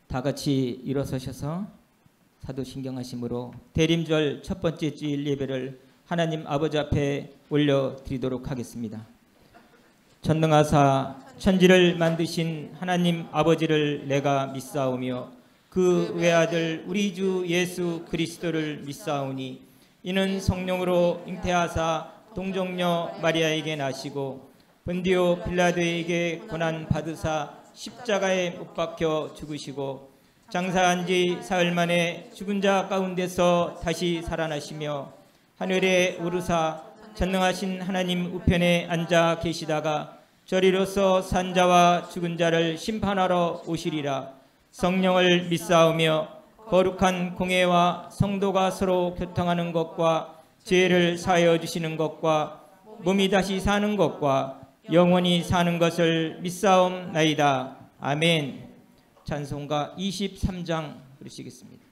다 같이 일어서셔서 사도신경하심으로 대림절 첫 번째 주일 예배를 하나님 아버지 앞에 올려드리도록 하겠습니다. 전능하사 천지를 만드신 하나님 아버지를 내가 믿사오며 그 외아들 우리 주 예수 그리스도를 믿사오니 이는 성령으로 잉태하사 동정녀 마리아에게 나시고 본디오 빌라도에게 고난 받으사 십자가에 못 박혀 죽으시고 장사한 지 사흘 만에 죽은 자 가운데서 다시 살아나시며 하늘에 오르사 전능하신 하나님 우편에 앉아 계시다가 저리로서 산 자와 죽은 자를 심판하러 오시리라. 성령을 믿사오며 거룩한 공예와 성도가 서로 교통하는 것과 죄를 사하여 주시는 것과 몸이 다시 사는 것과 영원히 사는 것을 믿사옵나이다. 아멘. 찬송가 23장 부르시겠습니다.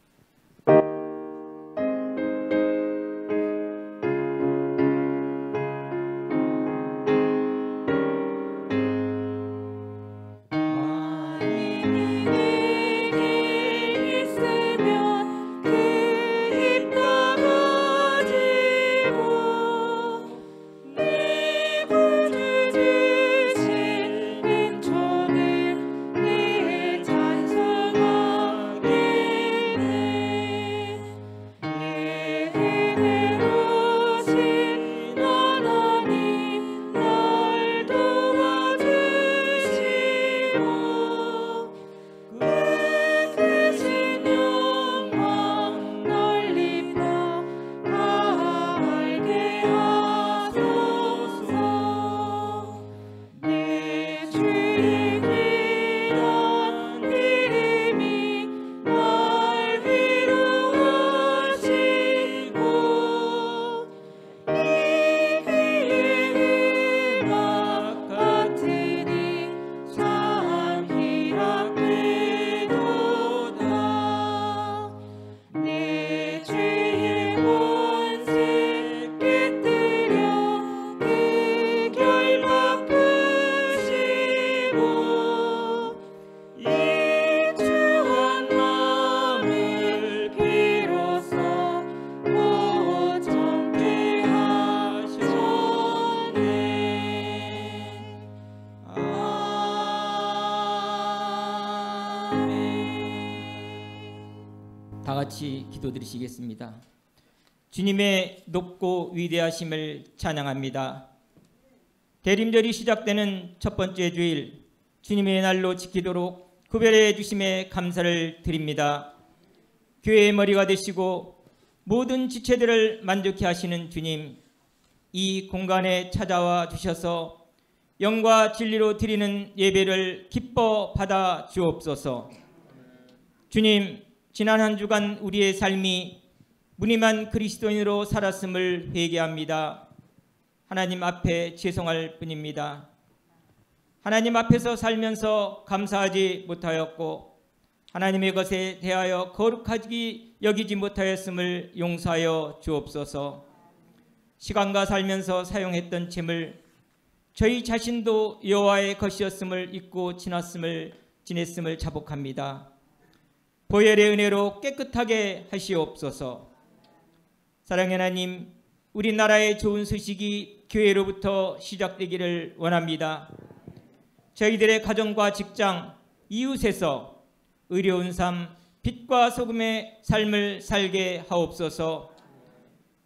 다 같이 기도드리시겠습니다. 주님의 높고 위대하심을 찬양합니다. 대림절이 시작되는 첫 번째 주일 주님의 날로 지키도록 구별해 주심에 감사를 드립니다. 교회의 머리가 되시고 모든 지체들을 만족케 하시는 주님, 이 공간에 찾아와 주셔서 영과 진리로 드리는 예배를 기뻐 받아 주옵소서. 주님, 지난 한 주간 우리의 삶이 무늬만 그리스도인으로 살았음을 회개합니다. 하나님 앞에 죄송할 뿐입니다. 하나님 앞에서 살면서 감사하지 못하였고 하나님의 것에 대하여 거룩하게 여기지 못하였음을 용서하여 주옵소서. 시간과 살면서 사용했던 재물, 저희 자신도 여호와의 것이었음을 잊고 지냈음을 자복합니다. 보혈의 은혜로 깨끗하게 하시옵소서. 사랑의 하나님, 우리나라의 좋은 소식이 교회로부터 시작되기를 원합니다. 저희들의 가정과 직장, 이웃에서 의로운 삶, 빛과 소금의 삶을 살게 하옵소서.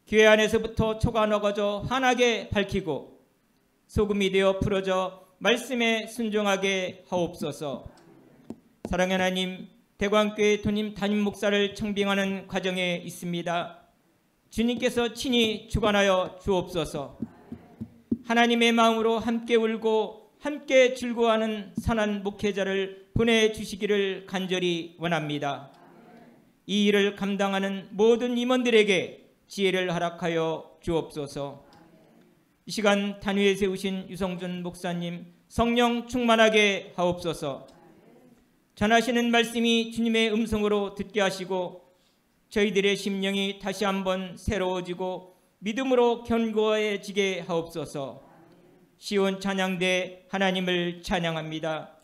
교회 안에서부터 초가 녹아져 환하게 밝히고 소금이 되어 풀어져 말씀에 순종하게 하옵소서. 사랑의 하나님, 대광교회 담임 목사를 청빙하는 과정에 있습니다. 주님께서 친히 주관하여 주옵소서. 하나님의 마음으로 함께 울고 함께 즐거워하는 선한 목회자를 보내주시기를 간절히 원합니다. 이 일을 감당하는 모든 임원들에게 지혜를 허락하여 주옵소서. 이 시간 단위에 세우신 유성준 목사님, 성령 충만하게 하옵소서. 전하시는 말씀이 주님의 음성으로 듣게 하시고 저희들의 심령이 다시 한번 새로워지고 믿음으로 견고해지게 하옵소서. 시온 찬양대 하나님을 찬양합니다.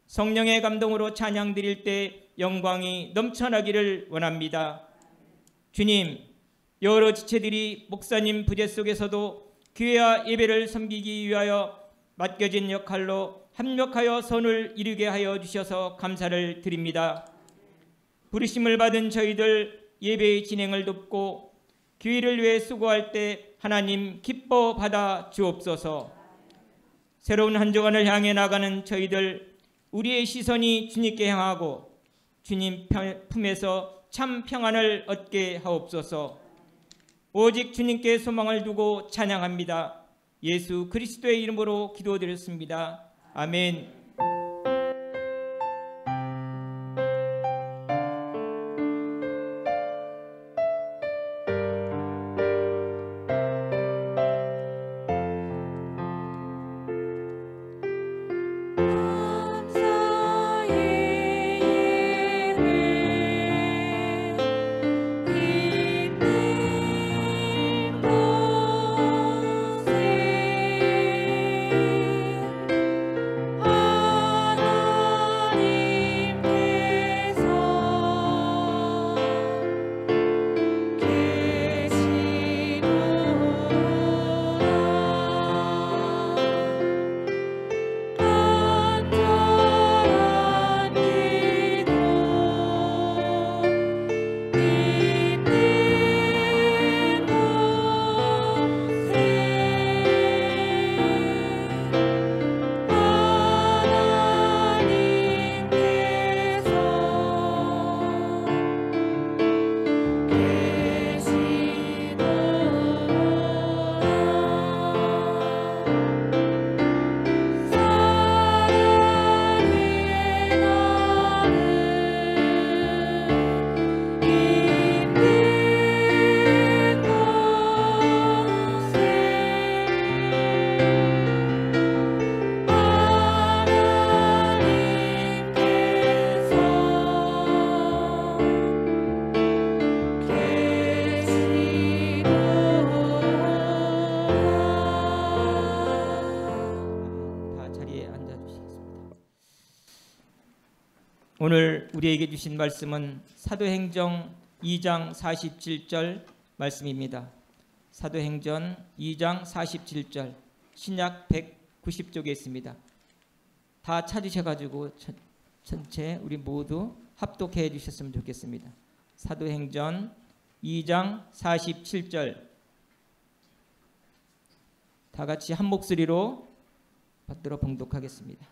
성령의 감동으로 찬양 드릴 때 영광이 넘쳐나기를 원합니다. 주님, 여러 지체들이 목사님 부재 속에서도 교회와 예배를 섬기기 위하여 맡겨진 역할로 합력하여 선을 이루게 하여 주셔서 감사를 드립니다. 부르심을 받은 저희들 예배의 진행을 돕고 교회를 위해 수고할 때 하나님 기뻐 받아 주옵소서. 새로운 한 주간을 향해 나가는 저희들, 우리의 시선이 주님께 향하고 주님 품에서 참 평안을 얻게 하옵소서. 오직 주님께 소망을 두고 찬양합니다. 예수 그리스도의 이름으로 기도드렸습니다. 아멘. 오늘 우리에게 주신 말씀은 사도행전 2장 47절 말씀입니다. 사도행전 2장 47절 신약 190쪽에 있습니다. 다 찾으셔가지고 전체 우리 모두 합독해 주셨으면 좋겠습니다. 사도행전 2장 47절 다 같이 한 목소리로 받들어 봉독하겠습니다.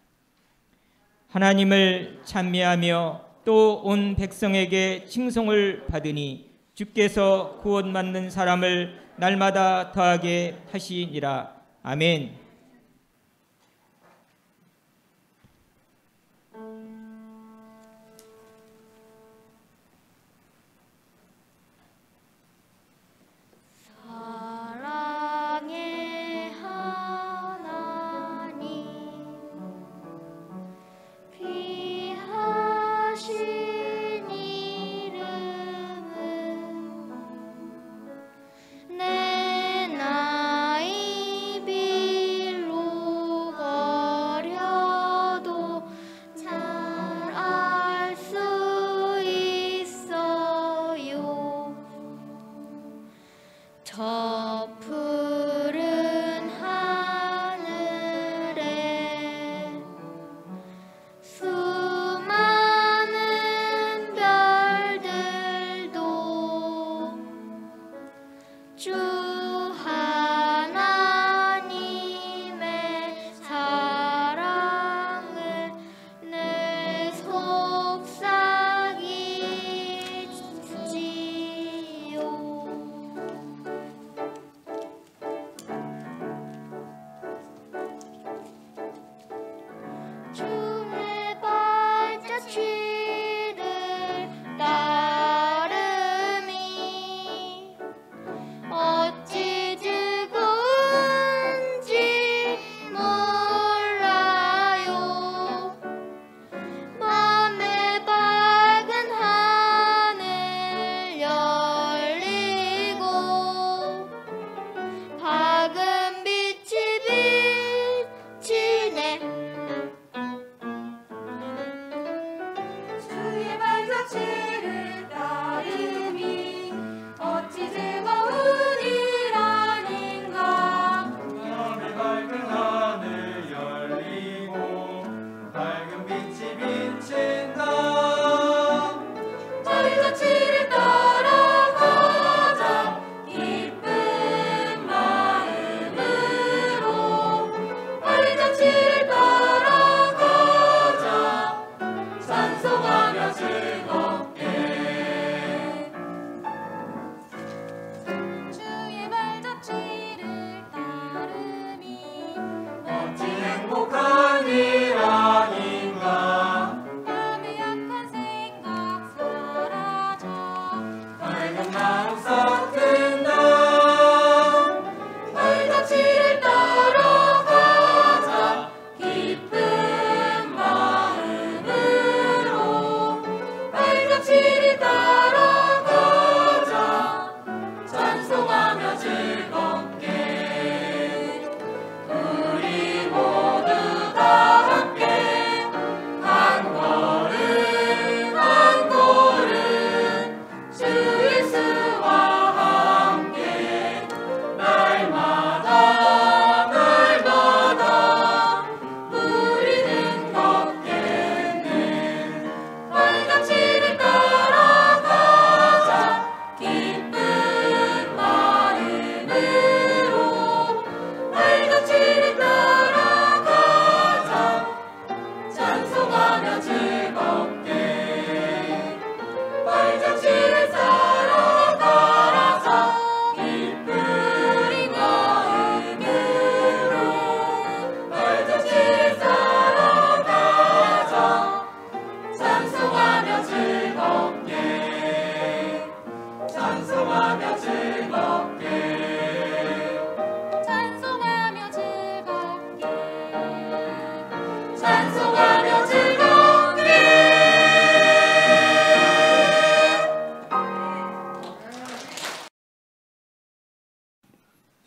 하나님을 찬미하며 또 온 백성에게 칭송을 받으니 주께서 구원받는 사람을 날마다 더하게 하시니라. 아멘.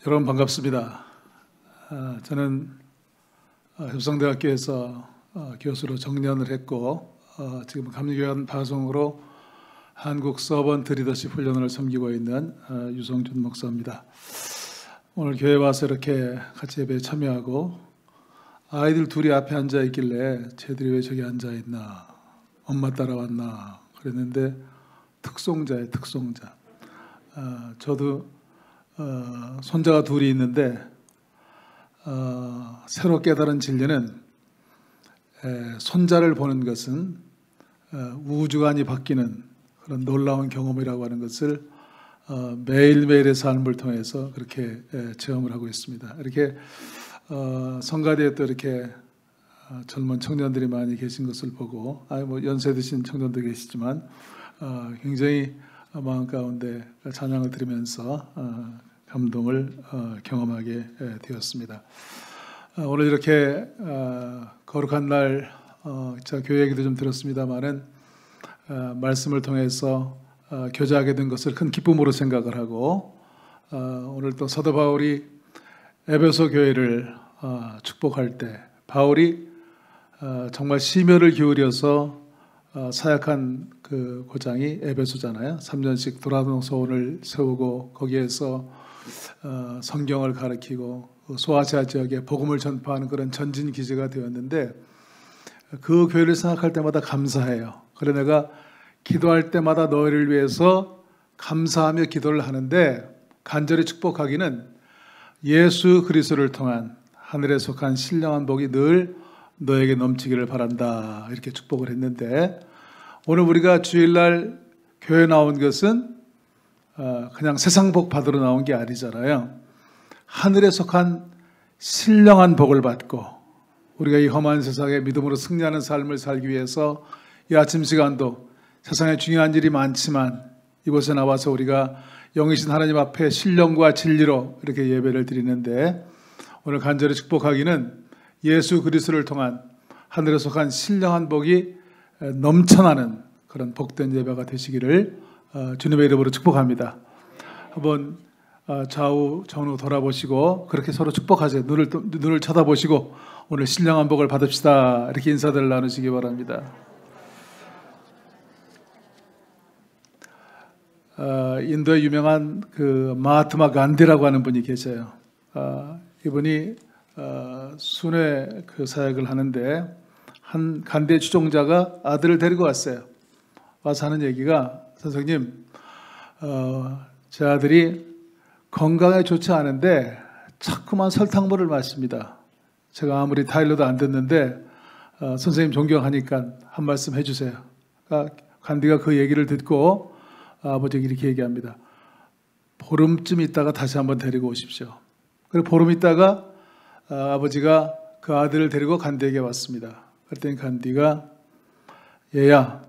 여러분 반갑습니다. 저는 협성대학교에서 교수로 정년을 했고 지금 감리교회 방송으로 한국 서번트 리더십 훈련을 섬기고 있는 유성준 목사입니다. 오늘 교회 와서 이렇게 같이 예배에 참여하고 아이들 둘이 앞에 앉아 있길래 쟤들이 왜 저기 앉아 있나, 엄마 따라왔나 그랬는데 특송자예요, 특송자. 저도 손자가 둘이 있는데 새로 깨달은 진리는 손자를 보는 것은 우주관이 바뀌는 그런 놀라운 경험이라고 하는 것을 매일매일의 삶을 통해서 그렇게 체험을 하고 있습니다. 이렇게 성가대에 또 이렇게 젊은 청년들이 많이 계신 것을 보고 뭐 연세 드신 청년도 계시지만 굉장히 마음 가운데 찬양을 드리면서 감동을 경험하게 되었습니다. 오늘 이렇게 거룩한 날 제가 교회 얘기도 좀 들었습니다마는 말씀을 통해서 교제하게 된 것을 큰 기쁨으로 생각을 하고 오늘 또 사도 바울이 에베소 교회를 축복할 때 바울이 정말 심혈을 기울여서 사역한 그 고장이 에베소잖아요. 3년씩 도라노소원을 세우고 거기에서 성경을 가르치고 소아시아 지역에 복음을 전파하는 그런 전진 기지가 되었는데 그 교회를 생각할 때마다 감사해요. 그래 내가 기도할 때마다 너희를 위해서 감사하며 기도를 하는데 간절히 축복하기는 예수 그리스도를 통한 하늘에 속한 신령한 복이 늘 너에게 넘치기를 바란다 이렇게 축복을 했는데 오늘 우리가 주일날 교회 나온 것은 그냥 세상 복 받으러 나온 게 아니잖아요. 하늘에 속한 신령한 복을 받고 우리가 이 험한 세상에 믿음으로 승리하는 삶을 살기 위해서 이 아침 시간도 세상에 중요한 일이 많지만 이곳에 나와서 우리가 영이신 하나님 앞에 신령과 진리로 이렇게 예배를 드리는데 오늘 간절히 축복하기는 예수 그리스도를 통한 하늘에 속한 신령한 복이 넘쳐나는 그런 복된 예배가 되시기를 주님의 이름으로 축복합니다. 한번 좌우 전후 돌아보시고 그렇게 서로 축복하세요. 눈을 쳐다보시고 오늘 신령한 복을 받읍시다. 이렇게 인사들을 나누시기 바랍니다. 인도의 유명한 그 마하트마 간디라고 하는 분이 계세요. 이분이 순회 그 사역을 하는데 한 간디의 추종자가 아들을 데리고 왔어요. 와서 하는 얘기가 선생님, 제 아들이 건강에 좋지 않은데 자꾸만 설탕물을 마십니다. 제가 아무리 타일러도 안 듣는데 선생님 존경하니까 한 말씀 해주세요. 간디가 그 얘기를 듣고 아버지에게 이렇게 얘기합니다. 보름쯤 있다가 다시 한번 데리고 오십시오. 그리고 보름 있다가 아버지가 그 아들을 데리고 간디에게 왔습니다. 그랬더니 간디가 얘야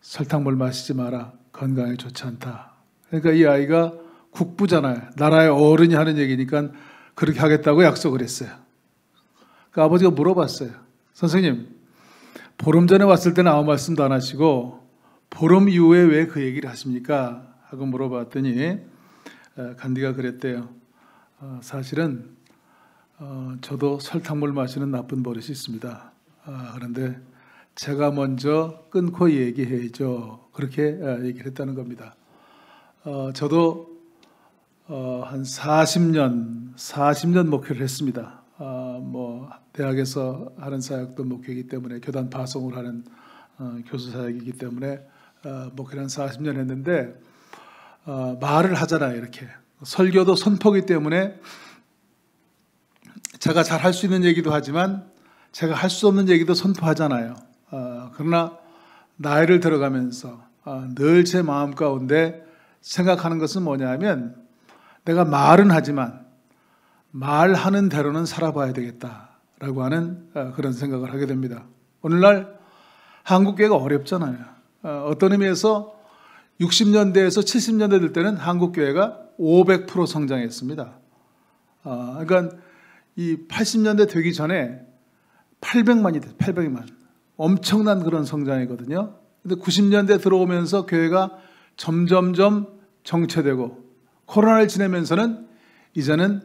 설탕물 마시지 마라. 건강에 좋지 않다. 그러니까 이 아이가 국부잖아요. 나라의 어른이 하는 얘기니까 그렇게 하겠다고 약속을 했어요. 그 아버지가 물어봤어요. 선생님, 보름 전에 왔을 때는 아무 말씀도 안 하시고 보름 이후에 왜 그 얘기를 하십니까? 하고 물어봤더니 간디가 그랬대요. 사실은 저도 설탕물 마시는 나쁜 버릇이 있습니다. 그런데 제가 먼저 끊고 얘기해야죠. 그렇게 얘기를 했다는 겁니다. 저도 한 40년 목회를 했습니다. 뭐 대학에서 하는 사역도 목회이기 때문에 교단 파송을 하는 교수 사역이기 때문에 목회를 한 40년 했는데 말을 하잖아요. 이렇게 설교도 선포기 때문에 제가 잘 할 수 있는 얘기도 하지만 제가 할 수 없는 얘기도 선포하잖아요. 그러나 나이를 들어가면서 늘 제 마음 가운데 생각하는 것은 뭐냐면 내가 말은 하지만 말하는 대로는 살아봐야 되겠다라고 하는 그런 생각을 하게 됩니다. 오늘날 한국교회가 어렵잖아요. 어떤 의미에서 60년대에서 70년대 될 때는 한국교회가 500% 성장했습니다. 그러니까 이 80년대 되기 전에 800만이 됐어요. 800만. 엄청난 그런 성장이거든요. 근데 90년대 들어오면서 교회가 점점점 정체되고 코로나를 지내면서는 이제는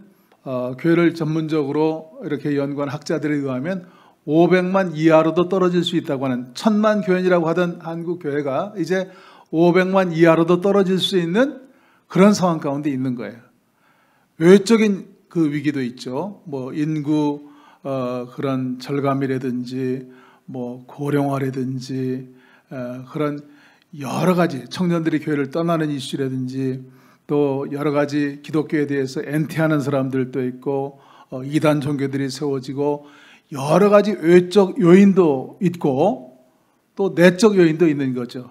교회를 전문적으로 이렇게 연구한 학자들에 의하면 500만 이하로도 떨어질 수 있다고 하는, 1000만 교인이라고 하던 한국 교회가 이제 500만 이하로도 떨어질 수 있는 그런 상황 가운데 있는 거예요. 외적인 그 위기도 있죠. 뭐 인구 그런 절감이라든지 뭐 고령화라든지 그런 여러 가지 청년들이 교회를 떠나는 이슈라든지 또 여러 가지 기독교에 대해서 엔티하는 사람들도 있고 이단 종교들이 세워지고 여러 가지 외적 요인도 있고 또 내적 요인도 있는 거죠.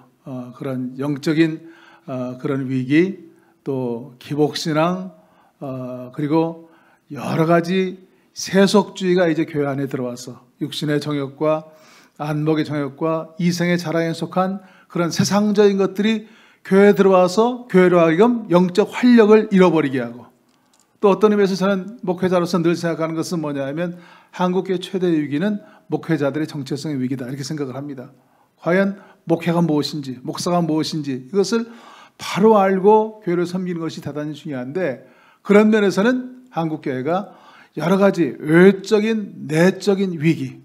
그런 영적인 그런 위기, 또 기복신앙, 그리고 여러 가지 세속주의가 이제 교회 안에 들어와서 육신의 정욕과 안목의 정욕과 이생의 자랑에 속한 그런 세상적인 것들이 교회에 들어와서 교회로 하여금 영적 활력을 잃어버리게 하고, 또 어떤 의미에서 저는 목회자로서 늘 생각하는 것은 뭐냐 하면 한국교회 최대 위기는 목회자들의 정체성의 위기다 이렇게 생각을 합니다. 과연 목회가 무엇인지, 목사가 무엇인지 이것을 바로 알고 교회를 섬기는 것이 대단히 중요한데, 그런 면에서는 한국교회가 여러 가지 외적인 내적인 위기,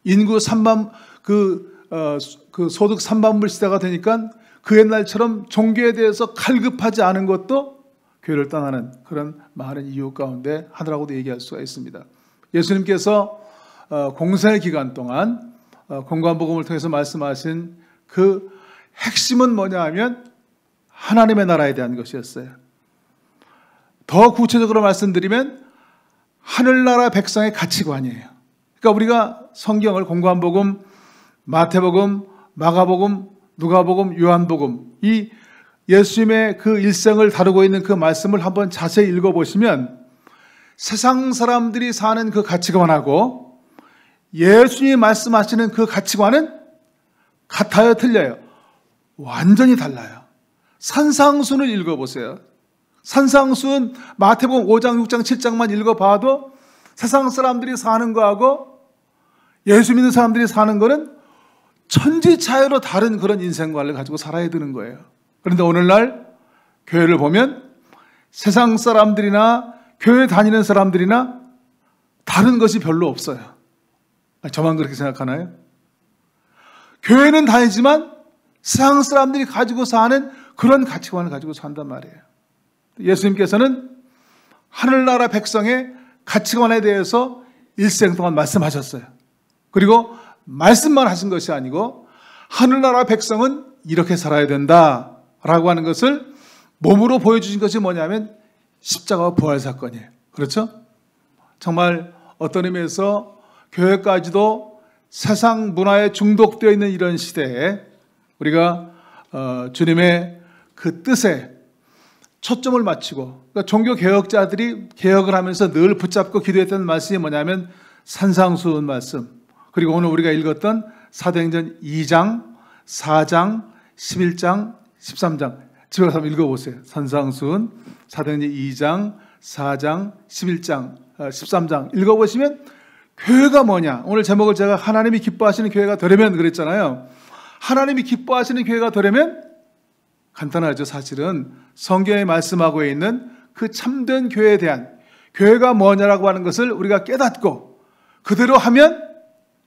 인구 3만 그 소득 3만불 시대가 되니까 그 옛날처럼 종교에 대해서 갈급하지 않은 것도 교회를 떠나는 그런 많은 이유 가운데 하나라고도 얘기할 수가 있습니다. 예수님께서 공생의 기간 동안 공관복음을 통해서 말씀하신 그 핵심은 뭐냐 하면 하나님의 나라에 대한 것이었어요. 더 구체적으로 말씀드리면 하늘나라 백성의 가치관이에요. 그러니까 우리가 성경을 공관복음, 마태복음, 마가복음, 누가복음, 요한복음 이 예수님의 그 일생을 다루고 있는 그 말씀을 한번 자세히 읽어보시면 세상 사람들이 사는 그 가치관하고 예수님이 말씀하시는 그 가치관은 같아요, 틀려요? 완전히 달라요. 산상수를 읽어보세요. 산상수는 마태복음 5장, 6장, 7장만 읽어봐도 세상 사람들이 사는 거하고 예수 믿는 사람들이 사는 거는 천지차이로 다른 그런 인생관을 가지고 살아야 되는 거예요. 그런데 오늘날 교회를 보면 세상 사람들이나 교회 다니는 사람들이나 다른 것이 별로 없어요. 저만 그렇게 생각하나요? 교회는 다니지만 세상 사람들이 가지고 사는 그런 가치관을 가지고 산단 말이에요. 예수님께서는 하늘나라 백성의 가치관에 대해서 일생 동안 말씀하셨어요. 그리고 말씀만 하신 것이 아니고 하늘나라 백성은 이렇게 살아야 된다라고 하는 것을 몸으로 보여주신 것이 뭐냐면 십자가와 부활 사건이에요. 그렇죠? 정말 어떤 의미에서 교회까지도 세상 문화에 중독되어 있는 이런 시대에 우리가 주님의 그 뜻에 초점을 맞추고, 그러니까 종교 개혁자들이 개혁을 하면서 늘 붙잡고 기도했던 말씀이 뭐냐면 산상수훈 말씀, 그리고 오늘 우리가 읽었던 사도행전 2장, 4장, 11장, 13장 집에 가서 한번 읽어보세요. 산상수훈, 사도행전 2장, 4장, 11장, 13장 읽어보시면 교회가 뭐냐, 오늘 제목을 제가 하나님이 기뻐하시는 교회가 되려면 그랬잖아요. 하나님이 기뻐하시는 교회가 되려면 간단하죠. 사실은 성경에 말씀하고 있는 그 참된 교회에 대한, 교회가 뭐냐라고 하는 것을 우리가 깨닫고 그대로 하면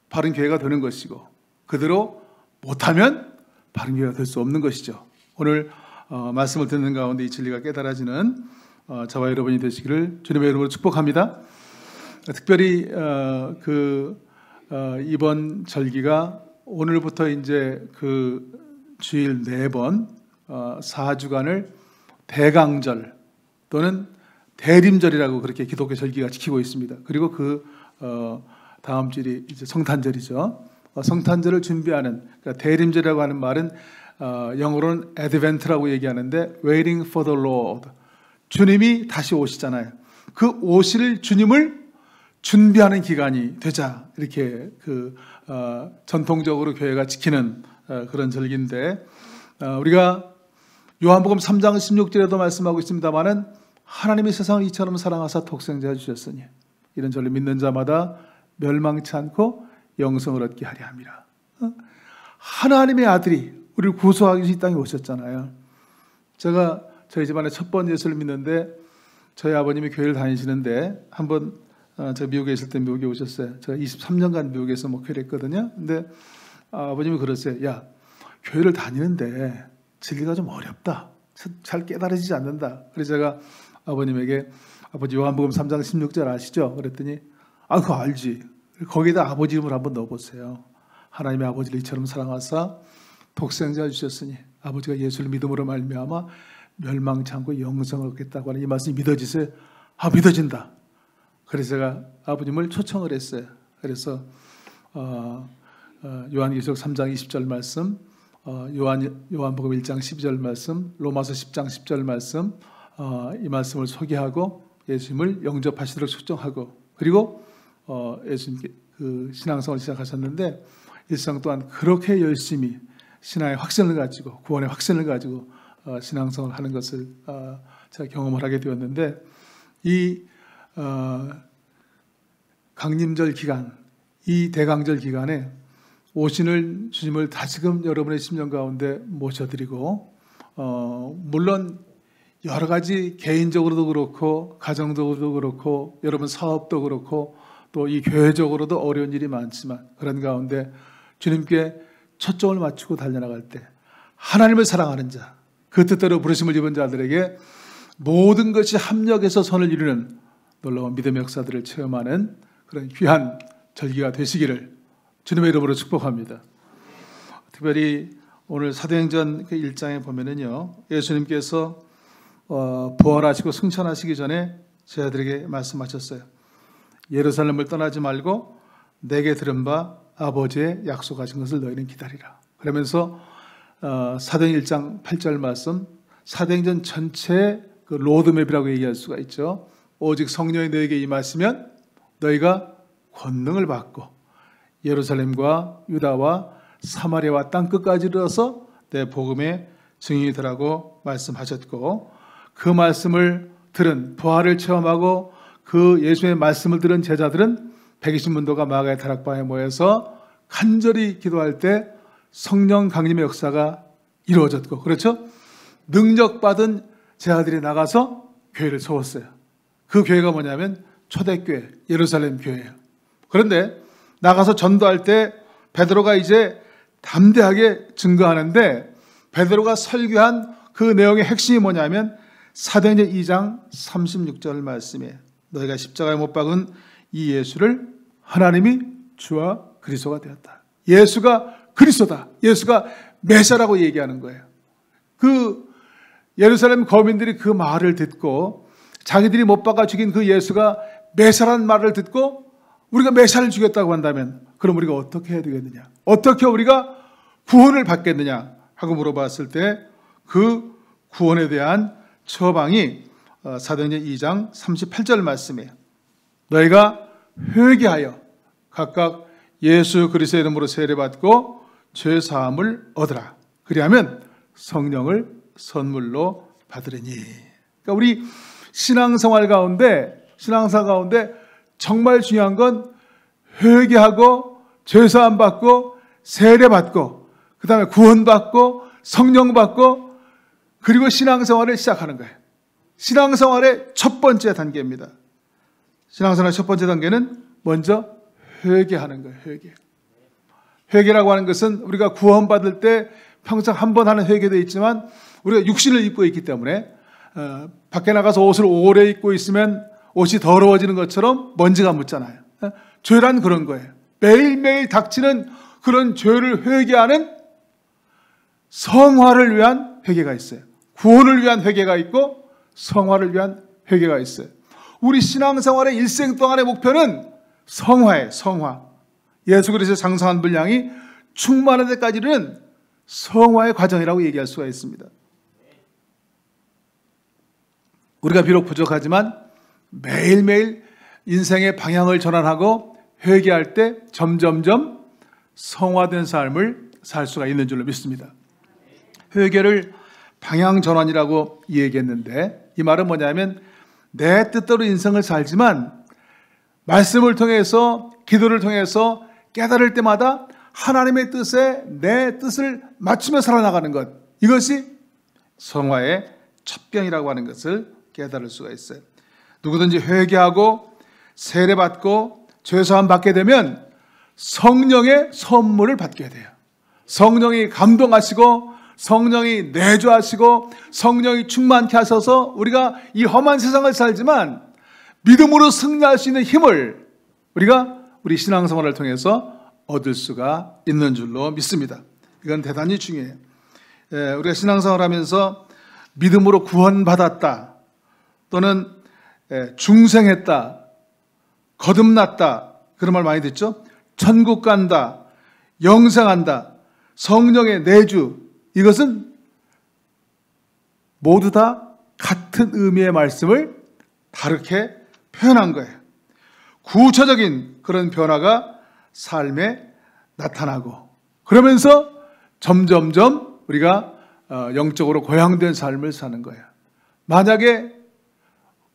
바른 교회가 되는 것이고, 그대로 못하면 바른 교회가 될 수 없는 것이죠. 오늘 말씀을 듣는 가운데 이 진리가 깨달아지는 저와 여러분이 되시기를 주님의 이름으로 축복합니다. 특별히 이번 절기가 오늘부터 이제 그 주일 4번 4주간을 대강절 또는 대림절이라고 그렇게 기독교 절기가 지키고 있습니다. 그리고 그 다음 주일이 이제 성탄절이죠. 성탄절을 준비하는, 그러니까 대림절이라고 하는 말은 영어로는 Advent라고 얘기하는데 Waiting for the Lord, 주님이 다시 오시잖아요. 그 오실 주님을 준비하는 기간이 되자, 이렇게 전통적으로 교회가 지키는 그런 절기인데, 우리가 요한복음 3장 16절에도 말씀하고 있습니다마는 하나님이 세상을 이처럼 사랑하사 독생자 주셨으니 이런 저를 믿는 자마다 멸망치 않고 영생을 얻게 하려 함이라. 하나님의 아들이 우리를 구속하기 위해서 이 땅에 오셨잖아요. 제가 저희 집안에 첫 번 예수를 믿는데 저희 아버님이 교회를 다니시는데 한번 제가 미국에 있을 때 미국에 오셨어요. 제가 23년간 미국에서 목회를 했거든요. 근데 아버님이 그러세요. 야, 교회를 다니는데 진리가 좀 어렵다. 잘 깨달아지지 않는다. 그래서 제가 아버님에게 아버지 요한복음 3장 16절 아시죠? 그랬더니 그거 알지. 거기다 아버지 이름을 한번 넣어보세요. 하나님의 아버지를 이처럼 사랑하사 독생자를 주셨으니 아버지가 예수를 믿음으로 말미암아 멸망치 않고 영생을 얻겠다고 하는 이 말씀이 믿어지세요? 믿어진다. 그래서 제가 아버님을 초청을 했어요. 그래서 요한계시록 3장 20절 말씀, 요한복음 1장 12절 말씀, 로마서 10장 10절 말씀, 이 말씀을 소개하고 예수님을 영접하시도록 초청하고, 그리고 예수님께 그 신앙생활을 시작하셨는데 일상 또한 그렇게 열심히 신앙의 확신을 가지고 구원의 확신을 가지고 신앙생활을 하는 것을 제가 경험을 하게 되었는데, 이 강림절 기간, 이 대강절 기간에 오시는 주님을 다시금 여러분의 심령 가운데 모셔드리고, 물론 여러 가지 개인적으로도 그렇고 가정적으로도 그렇고 여러분 사업도 그렇고 또 이 교회적으로도 어려운 일이 많지만, 그런 가운데 주님께 초점을 맞추고 달려나갈 때 하나님을 사랑하는 자, 그 뜻대로 부르심을 입은 자들에게 모든 것이 합력해서 선을 이루는 놀라운 믿음의 역사들을 체험하는 그런 귀한 절기가 되시기를 주님의 이름으로 축복합니다. 특별히 오늘 사도행전 1장에 보면은요, 예수님께서 부활하시고 승천하시기 전에 제자들에게 말씀하셨어요. 예루살렘을 떠나지 말고 내게 들은 바 아버지의 약속하신 것을 너희는 기다리라. 그러면서 사도행전 1장 8절 말씀, 사도행전 전체의 그 로드맵이라고 얘기할 수가 있죠. 오직 성령이 너에게 임하시면 너희가 권능을 받고 예루살렘과 유다와 사마리아와 땅끝까지 이르러서 내 복음의 증인이 되라고 말씀하셨고, 그 말씀을 들은, 부활을 체험하고 그 예수의 말씀을 들은 제자들은 120문도가 마가의 다락방에 모여서 간절히 기도할 때 성령 강림의 역사가 이루어졌고, 그렇죠? 능력받은 제자들이 나가서 교회를 세웠어요. 그 교회가 뭐냐면 초대교회, 예루살렘 교회예요. 그런데 나가서 전도할 때 베드로가 이제 담대하게 증거하는데, 베드로가 설교한 그 내용의 핵심이 뭐냐면 사도행전 2장 36절 말씀이에요. 너희가 십자가에 못 박은 이 예수를 하나님이 주와 그리스도가 되었다. 예수가 그리스도다. 예수가 메시아라고 얘기하는 거예요. 그 예루살렘 거민들이 그 말을 듣고, 자기들이 못 박아 죽인 그 예수가 메시아라는 말을 듣고 우리가 메시아를 죽였다고 한다면 그럼 우리가 어떻게 해야 되겠느냐, 어떻게 우리가 구원을 받겠느냐 하고 물어봤을 때 그 구원에 대한 처방이 사도행전 2장 38절 말씀이에요. 너희가 회개하여 각각 예수 그리스도의 이름으로 세례받고 죄 사함을 얻으라. 그리하면 성령을 선물로 받으리니. 그러니까 우리 신앙생활 가운데 정말 중요한 건 회개하고 죄 사함 받고 세례받고 그 다음에 구원받고 성령 받고 그리고 신앙생활을 시작하는 거예요. 신앙생활의 첫 번째 단계입니다. 신앙생활의 첫 번째 단계는 먼저 회개하는 거예요. 회개라고 하는 것은 우리가 구원받을 때 평생 한 번 하는 회개도 있지만, 우리가 육신을 입고 있기 때문에 밖에 나가서 옷을 오래 입고 있으면 옷이 더러워지는 것처럼 먼지가 묻잖아요. 죄란 그런 거예요. 매일매일 닥치는 그런 죄를 회개하는 성화를 위한 회개가 있어요. 구원을 위한 회개가 있고 성화를 위한 회개가 있어요. 우리 신앙생활의 일생 동안의 목표는 성화예요. 성화. 예수 그리스도의 장성한 분량이 충만한 데까지는 성화의 과정이라고 얘기할 수가 있습니다. 우리가 비록 부족하지만 매일매일 인생의 방향을 전환하고 회개할 때 점점점 성화된 삶을 살 수가 있는 줄로 믿습니다. 회개를 방향 전환이라고 얘기했는데, 이 말은 뭐냐면 내 뜻대로 인생을 살지만 말씀을 통해서, 기도를 통해서 깨달을 때마다 하나님의 뜻에 내 뜻을 맞추며 살아나가는 것, 이것이 성화의 첫 병이라고 하는 것을 깨달을 수가 있어요. 누구든지 회개하고 세례받고 죄사함 받게 되면 성령의 선물을 받게 돼요. 성령이 감동하시고 성령이 내주하시고 성령이 충만케 하셔서 우리가 이 험한 세상을 살지만 믿음으로 승리할 수 있는 힘을 우리가 우리 신앙생활을 통해서 얻을 수가 있는 줄로 믿습니다. 이건 대단히 중요해요. 우리가 신앙생활을 하면서 믿음으로 구원받았다 또는 중생했다, 거듭났다 그런 말 많이 듣죠. 천국 간다, 영생한다, 성령의 내주, 이것은 모두 다 같은 의미의 말씀을 다르게 표현한 거예요. 구체적인 그런 변화가 삶에 나타나고 그러면서 점점점 우리가 영적으로 고향된 삶을 사는 거예요. 만약에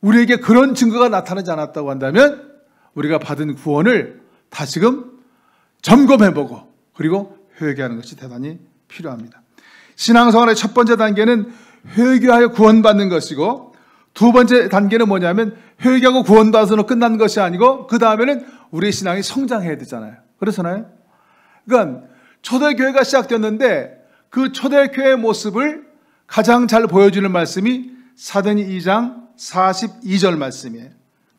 우리에게 그런 증거가 나타나지 않았다고 한다면 우리가 받은 구원을 다시금 점검해보고 그리고 회개하는 것이 대단히 필요합니다. 신앙생활의 첫 번째 단계는 회개하여 구원받는 것이고 두 번째 단계는 뭐냐면 회개하고 구원받아서 끝난 것이 아니고 그 다음에는 우리의 신앙이 성장해야 되잖아요. 그렇잖아요. 그러니까 초대교회가 시작됐는데 그 초대교회의 모습을 가장 잘 보여주는 말씀이 사도행전 2장 42절 말씀이에요.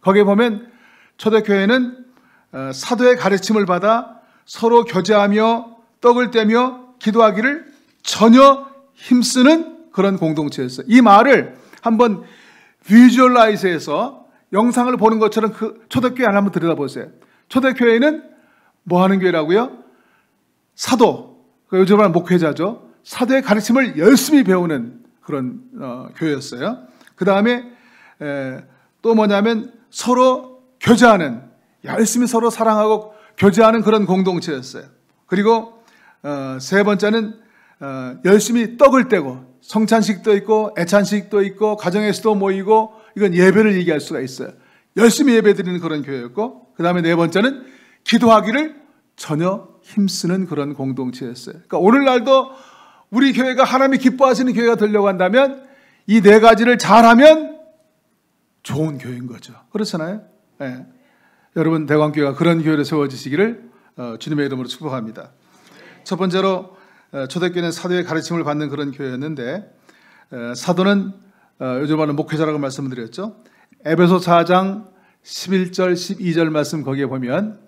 거기에 보면 초대교회는 사도의 가르침을 받아 서로 교제하며 떡을 떼며 기도하기를 전혀 힘쓰는 그런 공동체였어요. 이 말을 한번 비주얼라이즈해서 영상을 보는 것처럼 그 초대교회 안을 한번 들여다보세요. 초대교회는 뭐 하는 교회라고요? 사도, 요즘 말하는 목회자죠. 사도의 가르침을 열심히 배우는 그런 교회였어요. 그 다음에 또 뭐냐면 서로 교제하는, 열심히 서로 사랑하고 교제하는 그런 공동체였어요. 그리고 세 번째는 열심히 떡을 떼고 성찬식도 있고 애찬식도 있고 가정에서도 모이고 이건 예배를 얘기할 수가 있어요. 열심히 예배드리는 그런 교회였고 그 다음에 네 번째는 기도하기를 전혀 힘쓰는 그런 공동체였어요. 그러니까 오늘날도 우리 교회가 하나님이 기뻐하시는 교회가 되려고 한다면 이 네 가지를 잘하면 좋은 교회인 거죠. 그렇잖아요. 네. 여러분 대광교회가 그런 교회로 세워지시기를 주님의 이름으로 축복합니다. 첫 번째로 초대교회는 사도의 가르침을 받는 그런 교회였는데 사도는 요즘 말하는 목회자라고 말씀드렸죠. 에베소 4장 11절 12절 말씀 거기에 보면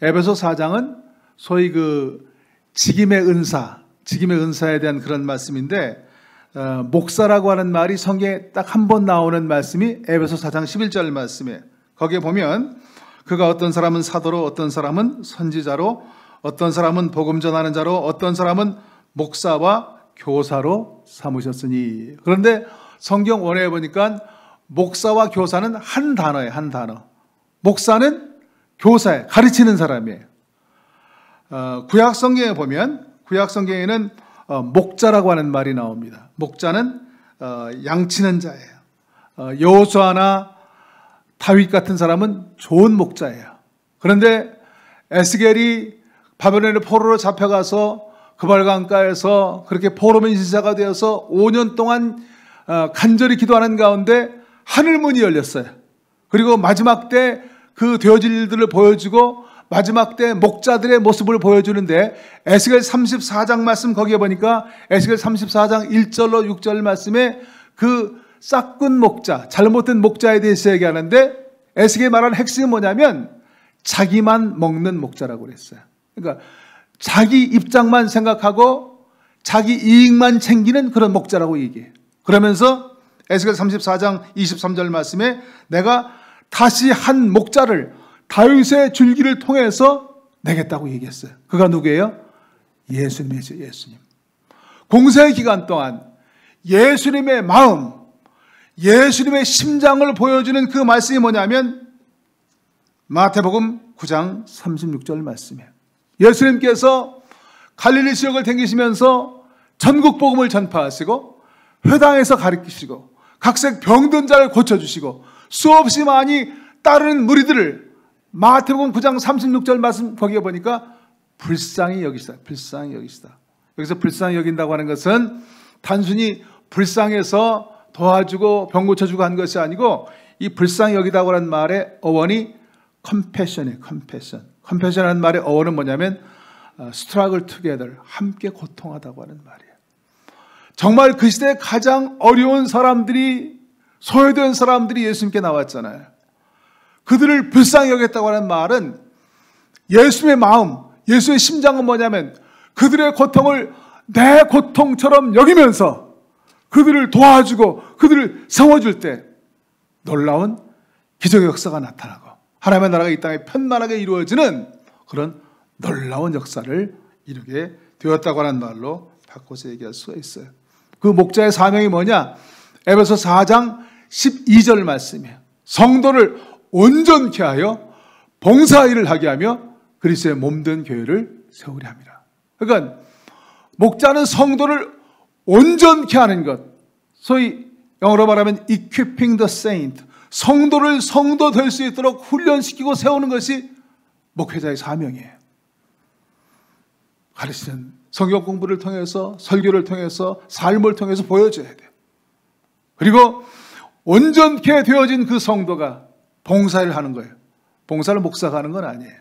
에베소 4장은 소위 그 직임의 은사에 대한 그런 말씀인데 목사라고 하는 말이 성경에 딱 한 번 나오는 말씀이 에베소 4장 11절 말씀이에요. 거기에 보면 그가 어떤 사람은 사도로 어떤 사람은 선지자로 어떤 사람은 복음 전하는 자로 어떤 사람은 목사와 교사로 삼으셨으니. 그런데 성경 원어에 보니까 목사와 교사는 한 단어예요. 한 단어. 목사는 교사예요. 가르치는 사람이에요. 구약 성경에 보면 구약 성경에는 목자라고 하는 말이 나옵니다. 목자는 양치는 자예요. 여호수아나 다윗 같은 사람은 좋은 목자예요. 그런데 에스겔이 바벨론의 포로로 잡혀가서 그발강가에서 그렇게 포로민 신사가 되어서 5년 동안 간절히 기도하는 가운데 하늘문이 열렸어요. 그리고 마지막 때 그 되어질 일들을 보여주고 마지막 때 목자들의 모습을 보여주는데 에스겔 34장 말씀 거기에 보니까 에스겔 34장 1절로 6절 말씀에 그 싹군 목자, 잘못된 목자에 대해서 얘기하는데 에스겔이 말하는 핵심은 뭐냐면 자기만 먹는 목자라고 그랬어요. 그러니까 자기 입장만 생각하고 자기 이익만 챙기는 그런 목자라고 얘기해요. 그러면서 에스겔 34장 23절 말씀에 내가 다시 한 목자를 다윗의 줄기를 통해서 내겠다고 얘기했어요. 그가 누구예요? 예수님이죠. 예수님. 공생의 기간 동안 예수님의 마음, 예수님의 심장을 보여주는 그 말씀이 뭐냐면 마태복음 9장 36절 말씀이에요. 예수님께서 갈릴리 지역을 다니시면서 전국 복음을 전파하시고 회당에서 가르치시고 각색 병든 자를 고쳐주시고 수없이 많이 따르는 무리들을 마태복음 9장 36절 말씀 거기에 보니까 불쌍히 여기시다. 불쌍히 여기시다. 여기서 불쌍히 여긴다고 하는 것은 단순히 불쌍해서 도와주고 병 고쳐주고 한 것이 아니고 이 불쌍히 여기다고 하는 말의 어원이 compassion이에요. compassion이라는 말의 어원은 뭐냐면 struggle together, 함께 고통하다고 하는 말이에요. 정말 그 시대에 가장 어려운 사람들이, 소외된 사람들이 예수님께 나왔잖아요. 그들을 불쌍히 여겼다고 하는 말은 예수의 마음, 예수의 심장은 뭐냐면 그들의 고통을 내 고통처럼 여기면서 그들을 도와주고 그들을 세워줄 때 놀라운 기적의 역사가 나타나고 하나님의 나라가 이 땅에 편만하게 이루어지는 그런 놀라운 역사를 이루게 되었다고 하는 말로 바꿔서 얘기할 수가 있어요. 그 목자의 사명이 뭐냐? 에베소 4장 12절 말씀이에요. 성도를 온전케 하여 봉사일을 하게 하며 그리스도의 몸된 교회를 세우려 합니다. 그러니까 목자는 성도를 온전케 하는 것, 소위 영어로 말하면 equipping the saint, 성도를 성도 될 수 있도록 훈련시키고 세우는 것이 목회자의 사명이에요. 가르치는 성경 공부를 통해서, 설교를 통해서, 삶을 통해서 보여줘야 돼요. 그리고 온전케 되어진 그 성도가 봉사를 하는 거예요. 봉사를 목사가 하는 건 아니에요.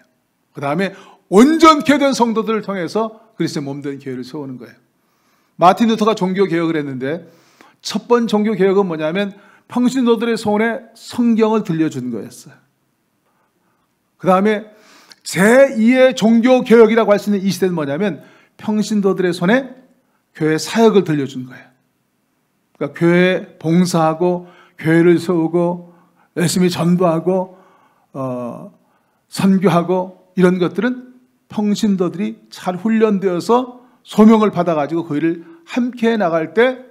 그 다음에 온전케 된 성도들을 통해서 그리스도의 몸된 교회를 세우는 거예요. 마틴 루터가 종교개혁을 했는데 첫 번째 종교개혁은 뭐냐면 평신도들의 손에 성경을 들려준 거였어요. 그 다음에 제2의 종교개혁이라고 할 수 있는 이 시대는 뭐냐면 평신도들의 손에 교회 사역을 들려준 거예요. 그러니까 교회에 봉사하고 교회를 세우고 열심히 전도하고 선교하고 이런 것들은 평신도들이 잘 훈련되어서 소명을 받아가지고 그 일을 함께 나갈 때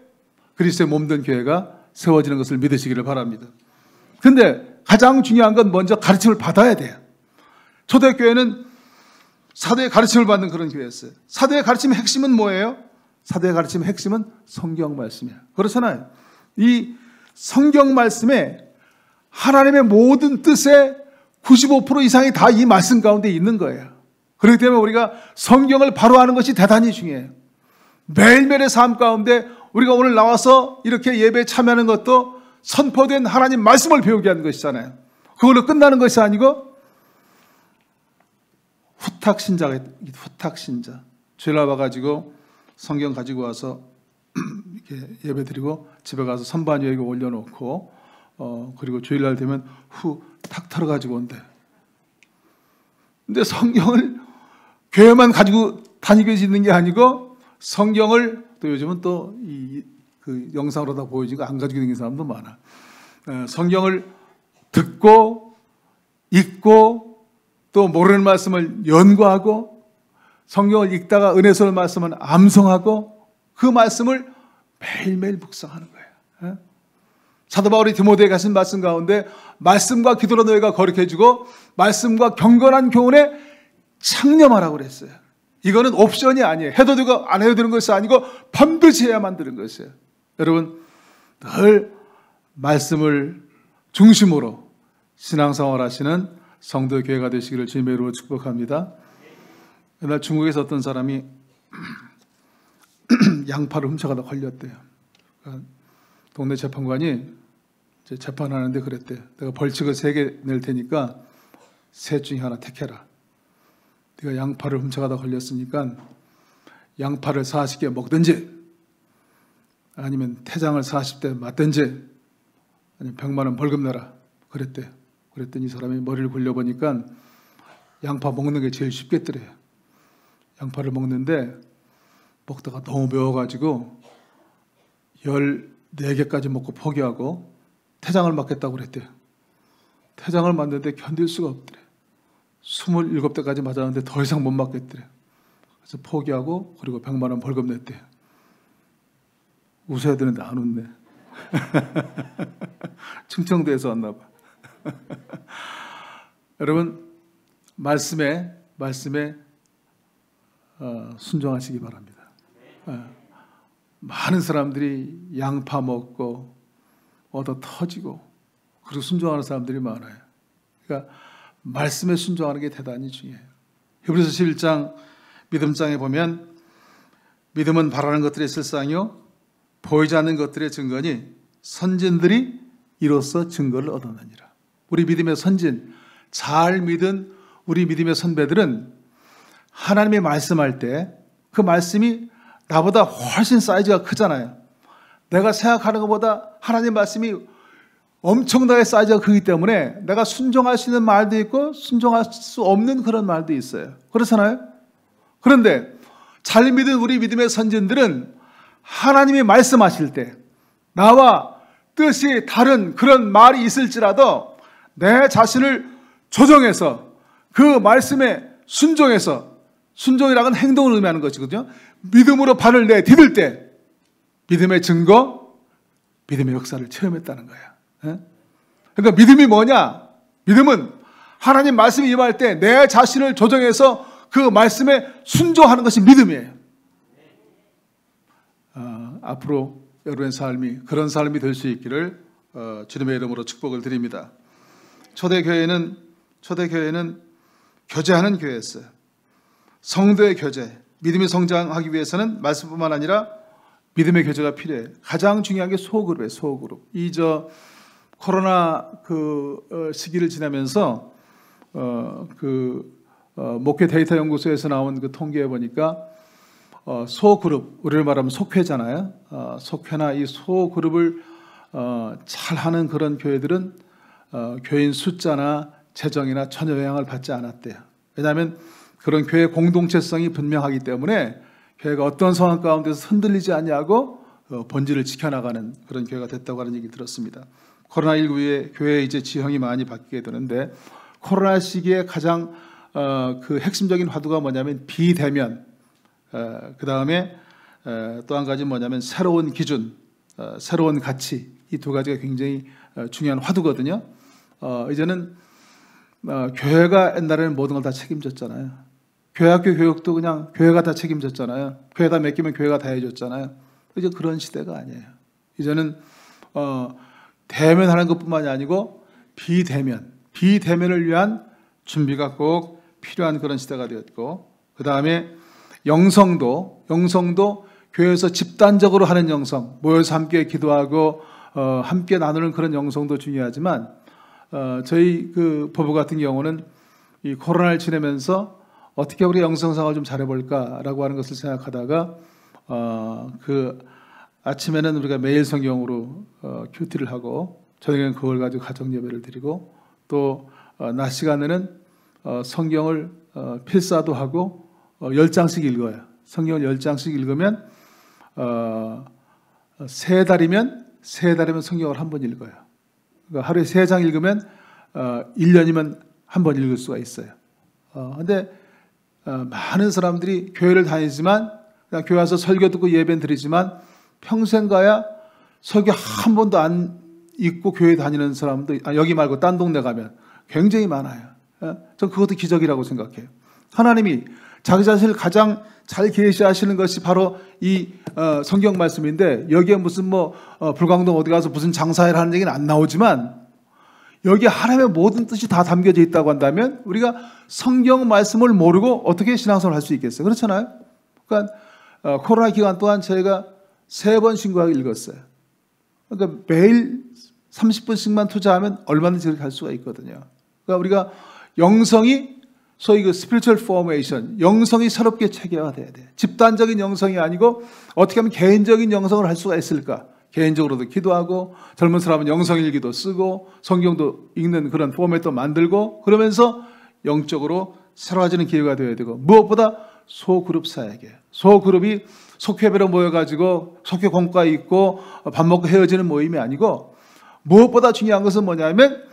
그리스도의 몸된 교회가 세워지는 것을 믿으시기를 바랍니다. 그런데 가장 중요한 건 먼저 가르침을 받아야 돼요. 초대교회는 사도의 가르침을 받는 그런 교회였어요. 사도의 가르침의 핵심은 뭐예요? 사도의 가르침의 핵심은 성경 말씀이에요. 그렇잖아요. 이 성경 말씀에 하나님의 모든 뜻의 95% 이상이 다 이 말씀 가운데 있는 거예요. 그렇기 때문에 우리가 성경을 바로 아는 것이 대단히 중요해요. 매일매일의 삶 가운데 우리가 오늘 나와서 이렇게 예배에 참여하는 것도 선포된 하나님 말씀을 배우게 하는 것이잖아요. 그걸로 끝나는 것이 아니고 후탁신자가 후탁신자. 주일날 와가지고 성경 가지고 와서 이렇게 예배 드리고 집에 가서 선반 위에 올려놓고 그리고 주일날 되면 탁 털어가지고 온대. 근데 성경을 교회만 가지고 다니고 있는 게 아니고 성경을 또 요즘은 또 그 영상으로 다 보여지고 안 가지고 있는 사람도 많아. 성경을 듣고 읽고 또 모르는 말씀을 연구하고 성경을 읽다가 은혜스러운 말씀을 암송하고 그 말씀을 매일매일 묵상하는 거예요. 사도 바울이 디모데에 가신 말씀 가운데 말씀과 기도로 너희가 거룩해지고 말씀과 경건한 교훈에 창념하라고 그랬어요. 이거는 옵션이 아니에요. 해도 되고 안 해도 되는 것이 아니고 반드시 해야만 되는 것이에요. 여러분 늘 말씀을 중심으로 신앙생활 하시는 성도 교회가 되시기를 주님의 이름으로 축복합니다. 옛날 중국에서 어떤 사람이 양파를 훔쳐가다 걸렸대요. 그러니까 동네 재판관이 재판하는데 그랬대요. 내가 벌칙을 3개 낼 테니까 셋 중에 하나 택해라. 네가 양파를 훔쳐가다 걸렸으니까 양파를 40개 먹든지 아니면 태장을 40대 맞든지 아니면 100만 원 벌금 내라. 그랬대요. 그랬더니 이 사람이 머리를 굴려보니까 양파 먹는 게 제일 쉽겠더래요. 양파를 먹는데 먹다가 너무 매워가지고 14개까지 먹고 포기하고 태장을 맞겠다고 그랬대요. 태장을 맞는데 견딜 수가 없더래요. 27대까지 맞았는데 더 이상 못 맞겠더래요. 그래서 포기하고 그리고 100만 원 벌금 냈대요. 웃어야 되는데 안 웃네. 충청도에서 왔나 봐. 여러분 말씀에 순종하시기 바랍니다. 많은 사람들이 양파 먹고 얻어 터지고 그리고 순종하는 사람들이 많아요. 그러니까 말씀에 순종하는 게 대단히 중요해요. 히브리서 11장 믿음장에 보면 믿음은 바라는 것들의 실상이요 보이지 않는 것들의 증거니 선진들이 이로써 증거를 얻었느니라. 우리 믿음의 선진, 잘 믿은 우리 믿음의 선배들은 하나님이 말씀할 때 그 말씀이 나보다 훨씬 사이즈가 크잖아요. 내가 생각하는 것보다 하나님 말씀이 엄청나게 사이즈가 크기 때문에 내가 순종할 수 있는 말도 있고 순종할 수 없는 그런 말도 있어요. 그렇잖아요? 그런데 잘 믿은 우리 믿음의 선진들은 하나님이 말씀하실 때 나와 뜻이 다른 그런 말이 있을지라도 내 자신을 조정해서 그 말씀에 순종해서, 순종이라는 행동을 의미하는 것이거든요. 믿음으로 발을 내디딜 때 믿음의 증거, 믿음의 역사를 체험했다는 거야. 그러니까 믿음이 뭐냐? 믿음은 하나님 말씀이 임할 때 내 자신을 조정해서 그 말씀에 순종하는 것이 믿음이에요. 앞으로 여러분의 삶이 그런 삶이 될 수 있기를 주님의 이름으로 축복을 드립니다. 초대교회는 교제하는 교회였어요. 성도의 교제, 믿음이 성장하기 위해서는 말씀뿐만 아니라 믿음의 교제가 필요해요. 가장 중요한 게 소그룹이에요. 소그룹. 코로나 시기를 지나면서 목회 데이터 연구소에서 나온 그 통계에 보니까 소그룹, 우리를 말하면 속회잖아요. 속회나 이 소그룹을 잘하는 그런 교회들은 교인 숫자나 재정이나 전혀 영향을 받지 않았대요. 왜냐하면 그런 교회 공동체성이 분명하기 때문에 교회가 어떤 상황 가운데서 흔들리지 않냐고 본질을 지켜나가는 그런 교회가 됐다고 하는 얘기 들었습니다. 코로나19 이후에 교회의 이제 지형이 많이 바뀌게 되는데 코로나 시기에 가장 그 핵심적인 화두가 뭐냐면 비대면, 그 다음에 또 한 가지 뭐냐면 새로운 기준, 새로운 가치, 이 두 가지가 굉장히 중요한 화두거든요. 이제는 교회가 옛날에는 모든 걸 다 책임졌잖아요. 교회학교 교육도 그냥 교회가 다 책임졌잖아요. 교회다 맡기면 교회가 다 해줬잖아요. 이제 그런 시대가 아니에요. 이제는 대면하는 것뿐만이 아니고 비대면을 위한 준비가 꼭 필요한 그런 시대가 되었고, 그 다음에 영성도 교회에서 집단적으로 하는 영성, 모여서 함께 기도하고 함께 나누는 그런 영성도 중요하지만 저희 그 부부 같은 경우는 이 코로나를 지내면서 어떻게 우리 영성생활 좀 잘해볼까라고 하는 것을 생각하다가 그 아침에는 우리가 매일 성경으로 큐티를 하고 저녁에는 그걸 가지고 가정 예배를 드리고 또 낮 시간에는 성경을 필사도 하고 10장씩 읽어요. 성경을 10장씩 읽으면 세 달이면 성경을 한 번 읽어요. 그러니까 하루에 3장 읽으면 1년이면 한 번 읽을 수가 있어요. 근데 많은 사람들이 교회를 다니지만 그냥 교회 와서 설교 듣고 예배는 드리지만 평생 가야 설교 한 번도 안 읽고 교회 다니는 사람도 여기 말고 딴 동네 가면 굉장히 많아요. 전 그것도 기적이라고 생각해요. 하나님이 자기 자신을 가장 잘 계시하시는 것이 바로 이 성경 말씀인데 여기에 무슨 불광동 어디 가서 무슨 장사를 하는 얘기는 안 나오지만 여기 하나님의 모든 뜻이 다 담겨져 있다고 한다면 우리가 성경 말씀을 모르고 어떻게 신앙생활을 할 수 있겠어요? 그렇잖아요. 그러니까 코로나 기간 동안 저희가 3번 신구약을 읽었어요. 그러니까 매일 30분씩만 투자하면 얼마든지 그렇게 할 수가 있거든요. 그러니까 우리가 영성이 소위 그 spiritual formation, 영성이 새롭게 체계화돼야 돼요. 집단적인 영성이 아니고 어떻게 하면 개인적인 영성을 할 수가 있을까? 개인적으로도 기도하고 젊은 사람은 영성일기도 쓰고 성경도 읽는 그런 포맷도 만들고 그러면서 영적으로 새로워지는 기회가 되어야 되고 무엇보다 소그룹 사역이에요. 소그룹이 속회배로 모여가지고 속회 공과에 있고 밥 먹고 헤어지는 모임이 아니고 무엇보다 중요한 것은 뭐냐면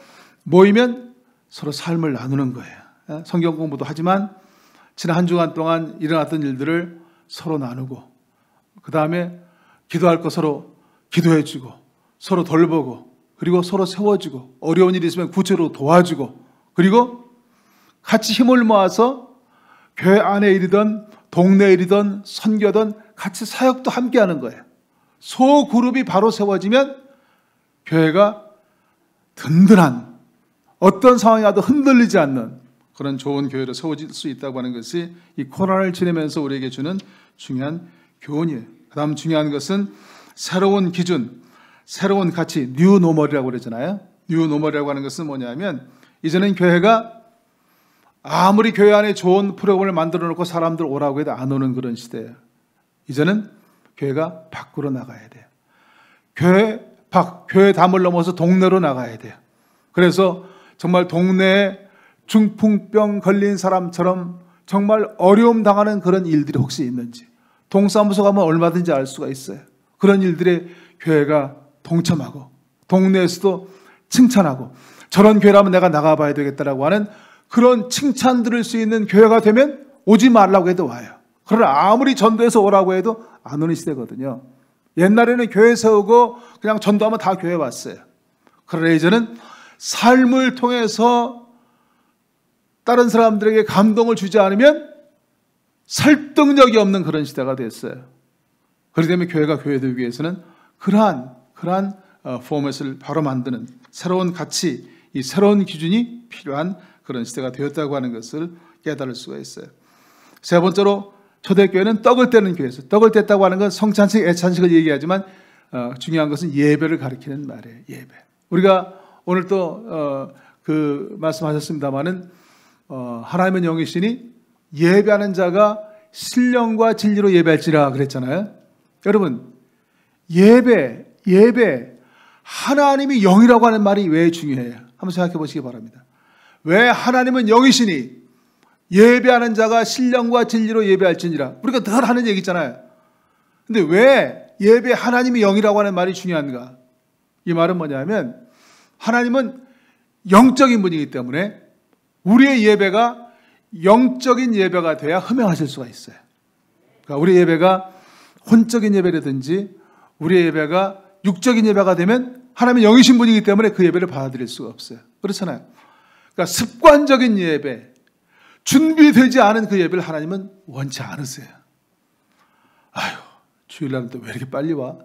모이면 서로 삶을 나누는 거예요. 성경 공부도 하지만 지난 한 주간 동안 일어났던 일들을 서로 나누고 그 다음에 기도할 거 서로 기도해주고 서로 돌보고 그리고 서로 세워주고 어려운 일이 있으면 구체로 도와주고 그리고 같이 힘을 모아서 교회 안에 일이든 동네 일이든 선교든 같이 사역도 함께 하는 거예요. 소그룹이 바로 세워지면 교회가 든든한 어떤 상황이 와도 흔들리지 않는 그런 좋은 교회로 세워질 수 있다고 하는 것이 이 코로나를 지내면서 우리에게 주는 중요한 교훈이에요. 그 다음 중요한 것은 새로운 기준, 새로운 가치, 뉴 노멀이라고 그러잖아요. 뉴 노멀이라고 하는 것은 뭐냐면 이제는 교회가 아무리 교회 안에 좋은 프로그램을 만들어 놓고 사람들 오라고 해도 안 오는 그런 시대예요. 이제는 교회가 밖으로 나가야 돼요. 교회 담을 넘어서 동네로 나가야 돼요. 그래서 정말 동네에 중풍병 걸린 사람처럼 정말 어려움 당하는 그런 일들이 혹시 있는지 동사무소 가면 얼마든지 알 수가 있어요. 그런 일들에 교회가 동참하고 동네에서도 칭찬하고 저런 교회라면 내가 나가봐야 되겠다라고 하는 그런 칭찬 들을 수 있는 교회가 되면 오지 말라고 해도 와요. 그러나 아무리 전도해서 오라고 해도 안 오는 시대거든요. 옛날에는 교회 세우고 그냥 전도하면 다 교회 왔어요. 그러나 이제는 삶을 통해서 다른 사람들에게 감동을 주지 않으면 설득력이 없는 그런 시대가 됐어요. 그렇기 때문에 교회가 교회되기 위해서는 그러한 포맷을 바로 만드는 새로운 가치, 이 새로운 기준이 필요한 그런 시대가 되었다고 하는 것을 깨달을 수가 있어요. 세 번째로 초대교회는 떡을 떼는 교회에서 떡을 뗐다고 하는 건 성찬식, 애찬식을 얘기하지만 중요한 것은 예배를 가리키는 말이에요. 예배. 우리가 오늘 또 말씀하셨습니다마는 하나님은 영이시니 예배하는 자가 신령과 진리로 예배할지라 그랬잖아요. 여러분 예배 하나님이 영이라고 하는 말이 왜 중요해요? 한번 생각해 보시기 바랍니다. 왜 하나님은 영이시니 예배하는 자가 신령과 진리로 예배할지니라. 우리가 늘 하는 얘기 있잖아요. 근데 왜 예배 하나님이 영이라고 하는 말이 중요한가? 이 말은 뭐냐면 하나님은 영적인 분이기 때문에 우리의 예배가 영적인 예배가 돼야 흠명하실 수가 있어요. 그러니까 우리 예배가 혼적인 예배라든지 우리의 예배가 육적인 예배가 되면 하나님은 영이신 분이기 때문에 그 예배를 받아들일 수가 없어요. 그렇잖아요. 그러니까 습관적인 예배, 준비되지 않은 그 예배를 하나님은 원치 않으세요. 아유, 주일날은 또 왜 이렇게 빨리 와?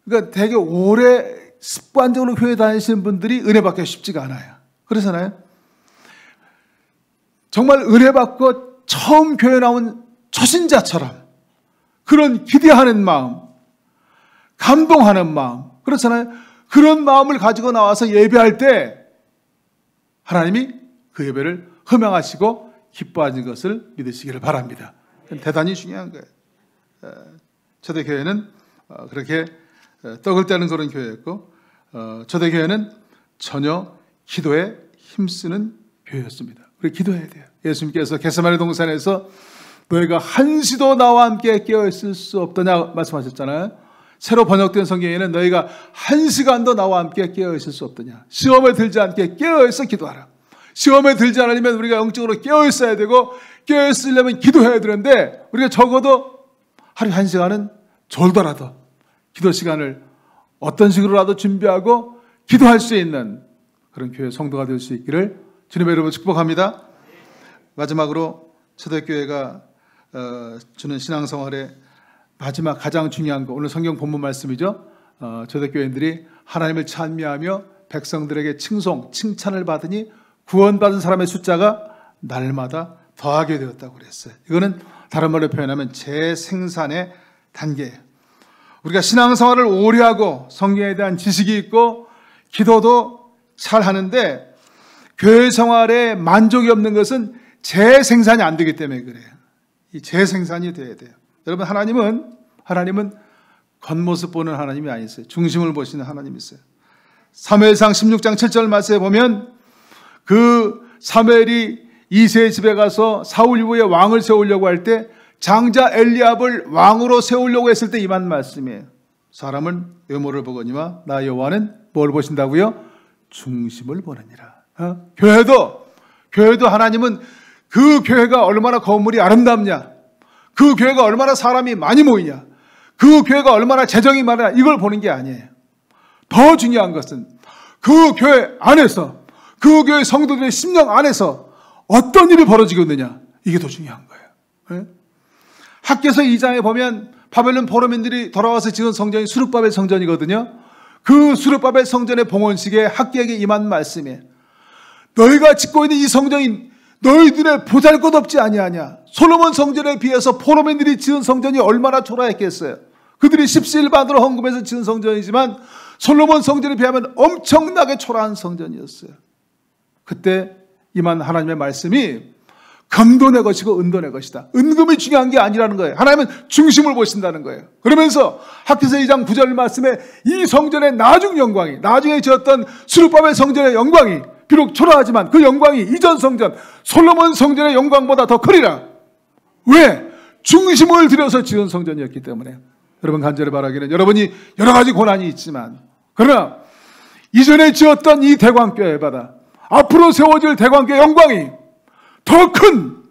그러니까 되게 오래 습관적으로 교회 다니시는 분들이 은혜 받기가 쉽지가 않아요. 그렇잖아요. 정말 은혜 받고 처음 교회 나온 초신자처럼 그런 기대하는 마음, 감동하는 마음, 그렇잖아요. 그런 마음을 가지고 나와서 예배할 때 하나님이 그 예배를 흠양하시고 기뻐하는 것을 믿으시기를 바랍니다. 대단히 중요한 거예요. 초대교회는 그렇게 떡을 떼는 그런 교회였고 초대교회는 전혀 기도에 힘쓰는 교회였습니다. 우리 기도해야 돼요. 예수님께서 겟세마네 동산에서 너희가 한시도 나와 함께 깨어있을 수 없더냐 말씀하셨잖아요. 새로 번역된 성경에는 너희가 한 시간도 나와 함께 깨어있을 수 없더냐. 시험에 들지 않게 깨어있어 기도하라. 시험에 들지 않으면 우리가 영적으로 깨어있어야 되고 깨어있으려면 기도해야 되는데 우리가 적어도 하루에 1시간은 졸더라도 기도 시간을 어떤 식으로라도 준비하고 기도할 수 있는 그런 교회 성도가 될 수 있기를 주님의 이름으로 축복합니다. 마지막으로 초대교회가 주는 신앙생활의 마지막 가장 중요한 거 오늘 성경 본문 말씀이죠. 초대교회인들이 하나님을 찬미하며 백성들에게 칭찬을 받으니 구원받은 사람의 숫자가 날마다 더하게 되었다고 그랬어요. 이거는 다른 말로 표현하면 재생산의 단계예요. 우리가 신앙생활을 오래 하고 성경에 대한 지식이 있고 기도도 잘 하는데 교회 생활에 만족이 없는 것은 재생산이 안 되기 때문에 그래요. 이 재생산이 돼야 돼요. 여러분 하나님은 겉모습 보는 하나님이 아니세요. 중심을 보시는 하나님이세요. 사무엘상 16장 7절 말씀에 보면 그 사무엘이 이새의 집에 가서 사울 이후에 왕을 세우려고 할 때 장자 엘리압을 왕으로 세우려고 했을 때 임한 말씀이에요. 사람은 외모를 보거니와 나 여호와는 뭘 보신다고요? 중심을 보느니라. 교회도 하나님은 그 교회가 얼마나 건물이 아름답냐, 그 교회가 얼마나 사람이 많이 모이냐, 그 교회가 얼마나 재정이 많으냐 이걸 보는 게 아니에요. 더 중요한 것은 그 교회 안에서 그 교회 성도들의 심령 안에서 어떤 일이 벌어지고 있느냐 이게 더 중요한 거예요. 학개서 2장에 보면 바벨론 포로민들이 돌아와서 지은 성전이 수룹바벨 성전이거든요. 그 수룹바벨 성전의 봉헌식에 학개에게 임한 말씀이에요. 너희가 짓고 있는 이 성전이 너희 눈에 보잘것없지 아니하냐. 솔로몬 성전에 비해서 포로민들이 지은 성전이 얼마나 초라했겠어요. 그들이 십시일반으로 헌금해서 지은 성전이지만 솔로몬 성전에 비하면 엄청나게 초라한 성전이었어요. 그때 임한 하나님의 말씀이 금도 내 것이고 은도 내 것이다. 은금이 중요한 게 아니라는 거예요. 하나님은 중심을 보신다는 거예요. 그러면서 학개서 2장 9절 말씀에 이 성전의 나중 영광이, 나중에 지었던 스룹바벨 성전의 영광이 비록 초라하지만 그 영광이 이전 성전 솔로몬 성전의 영광보다 더 크리라. 왜? 중심을 들여서 지은 성전이었기 때문에. 여러분 간절히 바라기는 여러분이 여러 가지 고난이 있지만 그러나 이전에 지었던 이 대광교회 바다, 앞으로 세워질 대광교회 영광이 더 큰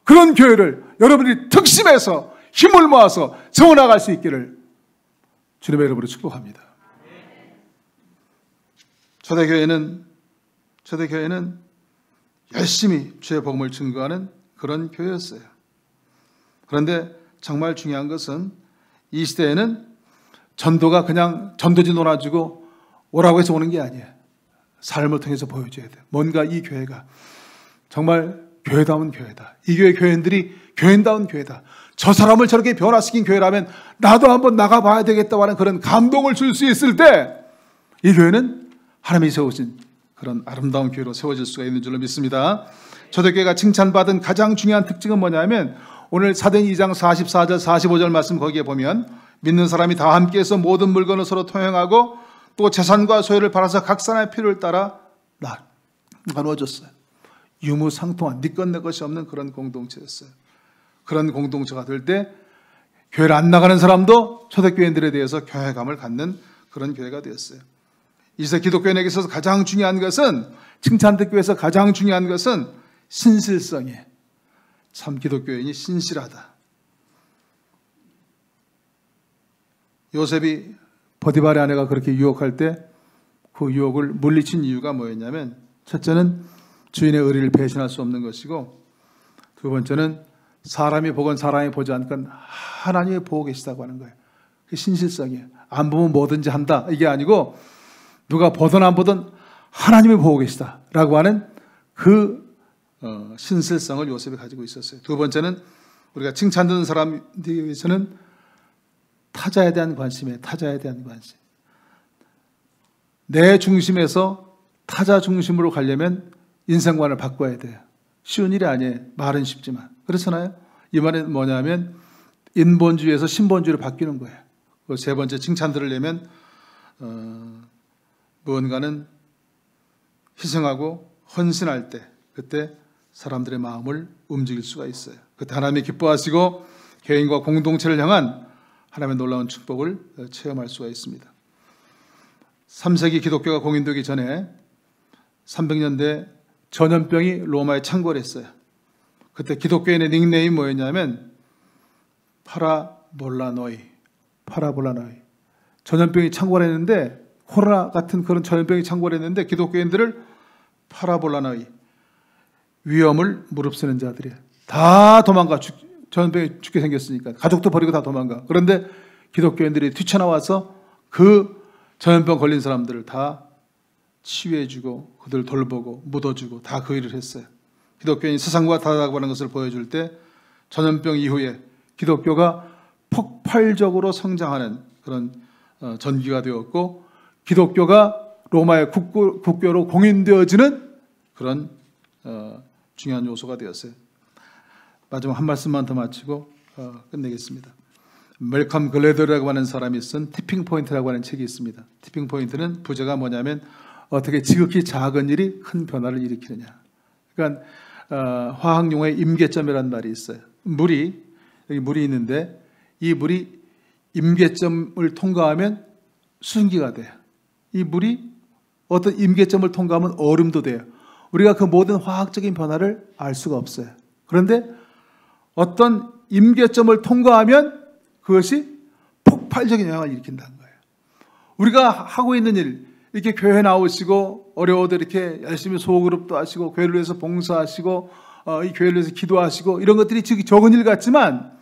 그런 교회를 여러분들이 특심해서 힘을 모아서 세워나갈 수 있기를 주님의 이름으로 축복합니다. 초대교회는 열심히 주의 복음을 증거하는 그런 교회였어요. 그런데 정말 중요한 것은 이 시대에는 전도가 그냥 전도지 놀아주고 오라고 해서 오는 게 아니에요. 삶을 통해서 보여줘야 돼요. 뭔가 이 교회가 정말 교회다운 교회다. 이 교회 교인들이 교인다운 교회다. 저 사람을 저렇게 변화시킨 교회라면 나도 한번 나가봐야 되겠다고 하는 그런 감동을 줄 수 있을 때 이 교회는 하나님이 세우신 그런 아름다운 교회로 세워질 수가 있는 줄로 믿습니다. 초대교회가 칭찬받은 가장 중요한 특징은 뭐냐면 오늘 사도행 2장 44절 45절 말씀 거기에 보면 믿는 사람이 다 함께해서 모든 물건을 서로 통행하고 또 재산과 소유를 팔아서 각 사람의 필요를 따라 나누어줬어요. 유무상통한 네 것 내 것이 없는 그런 공동체였어요. 그런 공동체가 될 때 교회를 안 나가는 사람도 초대교인들에 대해서 교회감을 갖는 그런 교회가 되었어요. 이제 기독교인에게 있어서 가장 중요한 것은 칭찬듣기 위해서 가장 중요한 것은 신실성이에요. 참 기독교인이 신실하다. 요셉이 보디발의 아내가 그렇게 유혹할 때 그 유혹을 물리친 이유가 뭐였냐면 첫째는 주인의 의리를 배신할 수 없는 것이고 두 번째는 사람이 보건 사람이 보지 않건 하나님이 보고 계시다고 하는 거예요. 그게 신실성이에요. 안 보면 뭐든지 한다 이게 아니고 누가 보든 안 보든 하나님이 보고 계시다라고 하는 그 신실성을 요셉이 가지고 있었어요. 두 번째는 우리가 칭찬 듣는 사람들에 위해서는 타자에 대한 관심이에요. 타자에 대한 관심. 내 중심에서 타자 중심으로 가려면 인생관을 바꿔야 돼요. 쉬운 일이 아니에요. 말은 쉽지만. 그렇잖아요. 이 말은 뭐냐면 인본주의에서 신본주의로 바뀌는 거예요. 세 번째 칭찬 들으려면 무언가는 희생하고 헌신할 때 그때 사람들의 마음을 움직일 수가 있어요. 그때 하나님이 기뻐하시고 개인과 공동체를 향한 하나님의 놀라운 축복을 체험할 수가 있습니다. 3세기 기독교가 공인되기 전에 300년대 전염병이 로마에 창궐 했어요. 그때 기독교인의 닉네임이 뭐였냐면 파라볼라노이. 전염병이 창궐했는데 코로나 같은 그런 전염병이 창궐했는데 기독교인들을 파라볼라노이, 위험을 무릅쓰는 자들이에요. 다 도망가. 전염병이 죽게 생겼으니까 가족도 버리고 다 도망가. 그런데 기독교인들이 뛰쳐나와서 그 전염병 걸린 사람들을 다 치유해주고 그들을 돌보고 묻어주고 다 그 일을 했어요. 기독교인이 세상과 다르다고 하는 것을 보여줄 때 전염병 이후에 기독교가 폭발적으로 성장하는 그런 전기가 되었고 기독교가 로마의 국교로 공인되어지는 그런 중요한 요소가 되었어요. 마지막 한 말씀만 더 마치고 끝내겠습니다. 멜컴 글래더라고 하는 사람이 쓴 티핑 포인트라고 하는 책이 있습니다. 티핑 포인트는 부제가 뭐냐면 어떻게 지극히 작은 일이 큰 변화를 일으키느냐. 그러니까 화학 용어에 임계점이라는 말이 있어요. 여기 물이 있는데 이 물이 임계점을 통과하면 수증기가 돼요. 이 물이 어떤 임계점을 통과하면 얼음도 돼요. 우리가 그 모든 화학적인 변화를 알 수가 없어요. 그런데 어떤 임계점을 통과하면 그것이 폭발적인 영향을 일으킨다는 거예요. 우리가 하고 있는 일, 이렇게 교회 나오시고 어려워도 이렇게 열심히 소그룹도 하시고 교회를 위해서 봉사하시고 이 교회를 위해서 기도하시고 이런 것들이 적은 일 같지만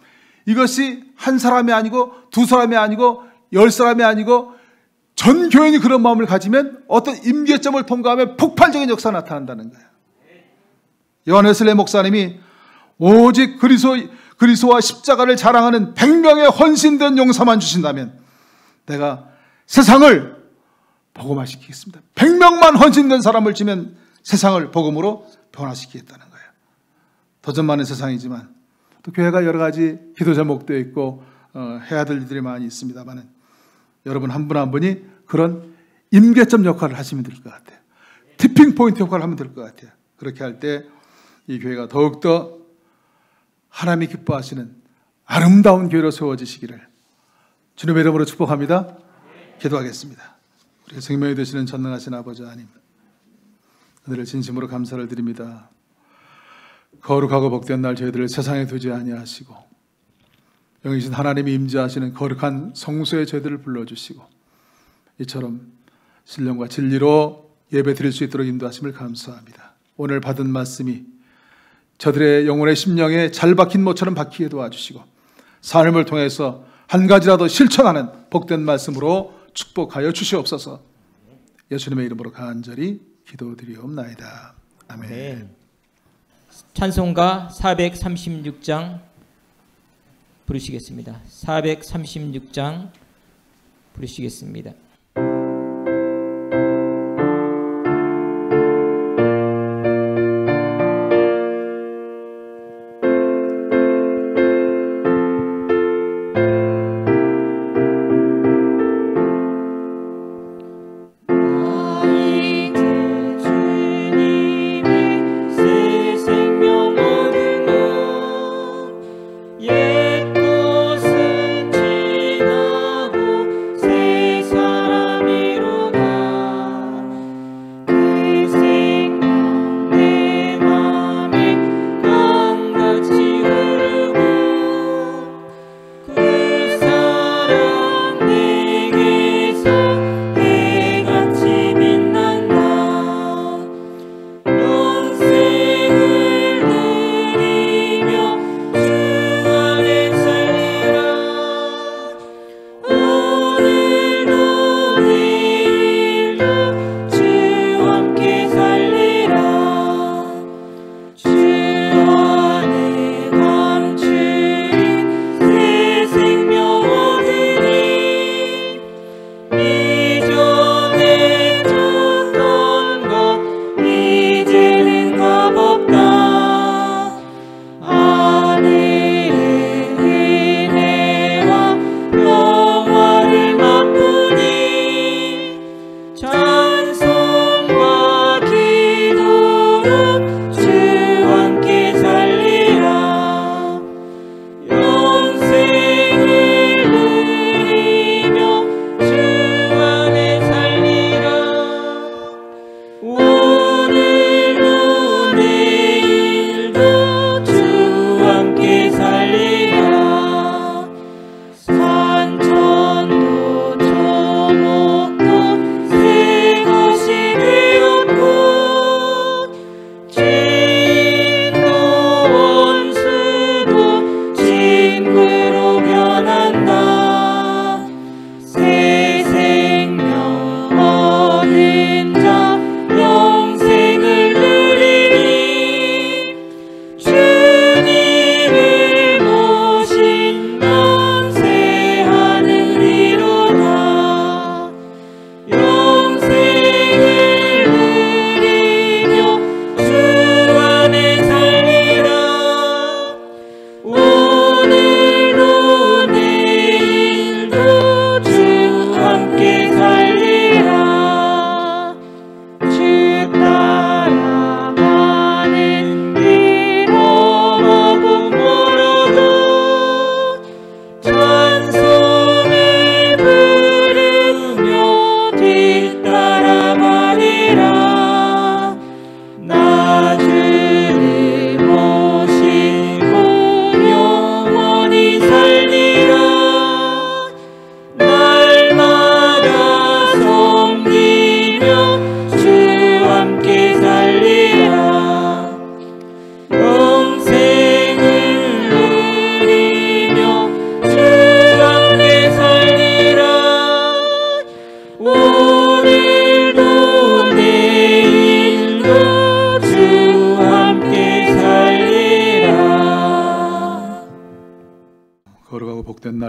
이것이 한 사람이 아니고 두 사람이 아니고 10사람이 아니고 전 교인이 그런 마음을 가지면 어떤 임계점을 통과하면 폭발적인 역사가 그리스도의 목사님이 오직 그리스도와 십자가를 자랑하는 100명의 헌신된 용사만 주신다면 내가 세상을 복음화시키겠습니다. 100명만 헌신된 사람을 주면 세상을 복음으로 변화시키겠다는 거예요. 도전 많은 세상이지만 또 교회가 여러 가지 기도 제목도 있고 해야 될 일들이 많이 있습니다만 여러분 한 분 한 분이 그런 임계점 역할을 하시면 될 것 같아요. 티핑 포인트 역할을 하면 될 것 같아요. 그렇게 할 때 이 교회가 더욱더 하나님이 기뻐하시는 아름다운 교회로 세워지시기를 주님의 이름으로 축복합니다. 기도하겠습니다. 우리 생명이 되시는 전능하신 아버지 하나님, 오늘을 진심으로 감사를 드립니다. 거룩하고 복된 날 저희들을 세상에 두지 아니하시고 영이신 하나님이 임재하시는 거룩한 성소에 저희들을 불러주시고 이처럼 신령과 진리로 예배 드릴 수 있도록 인도하심을 감사합니다. 오늘 받은 말씀이 저들의 영혼의 심령에 잘 박힌 모처럼 박히게 도와주시고 삶을 통해서 한 가지라도 실천하는 복된 말씀으로 축복하여 주시옵소서. 예수님의 이름으로 간절히 기도드리옵나이다. 아멘. 네. 찬송가 436장 부르시겠습니다. 436장 부르시겠습니다. 옛 것은 지나고 세상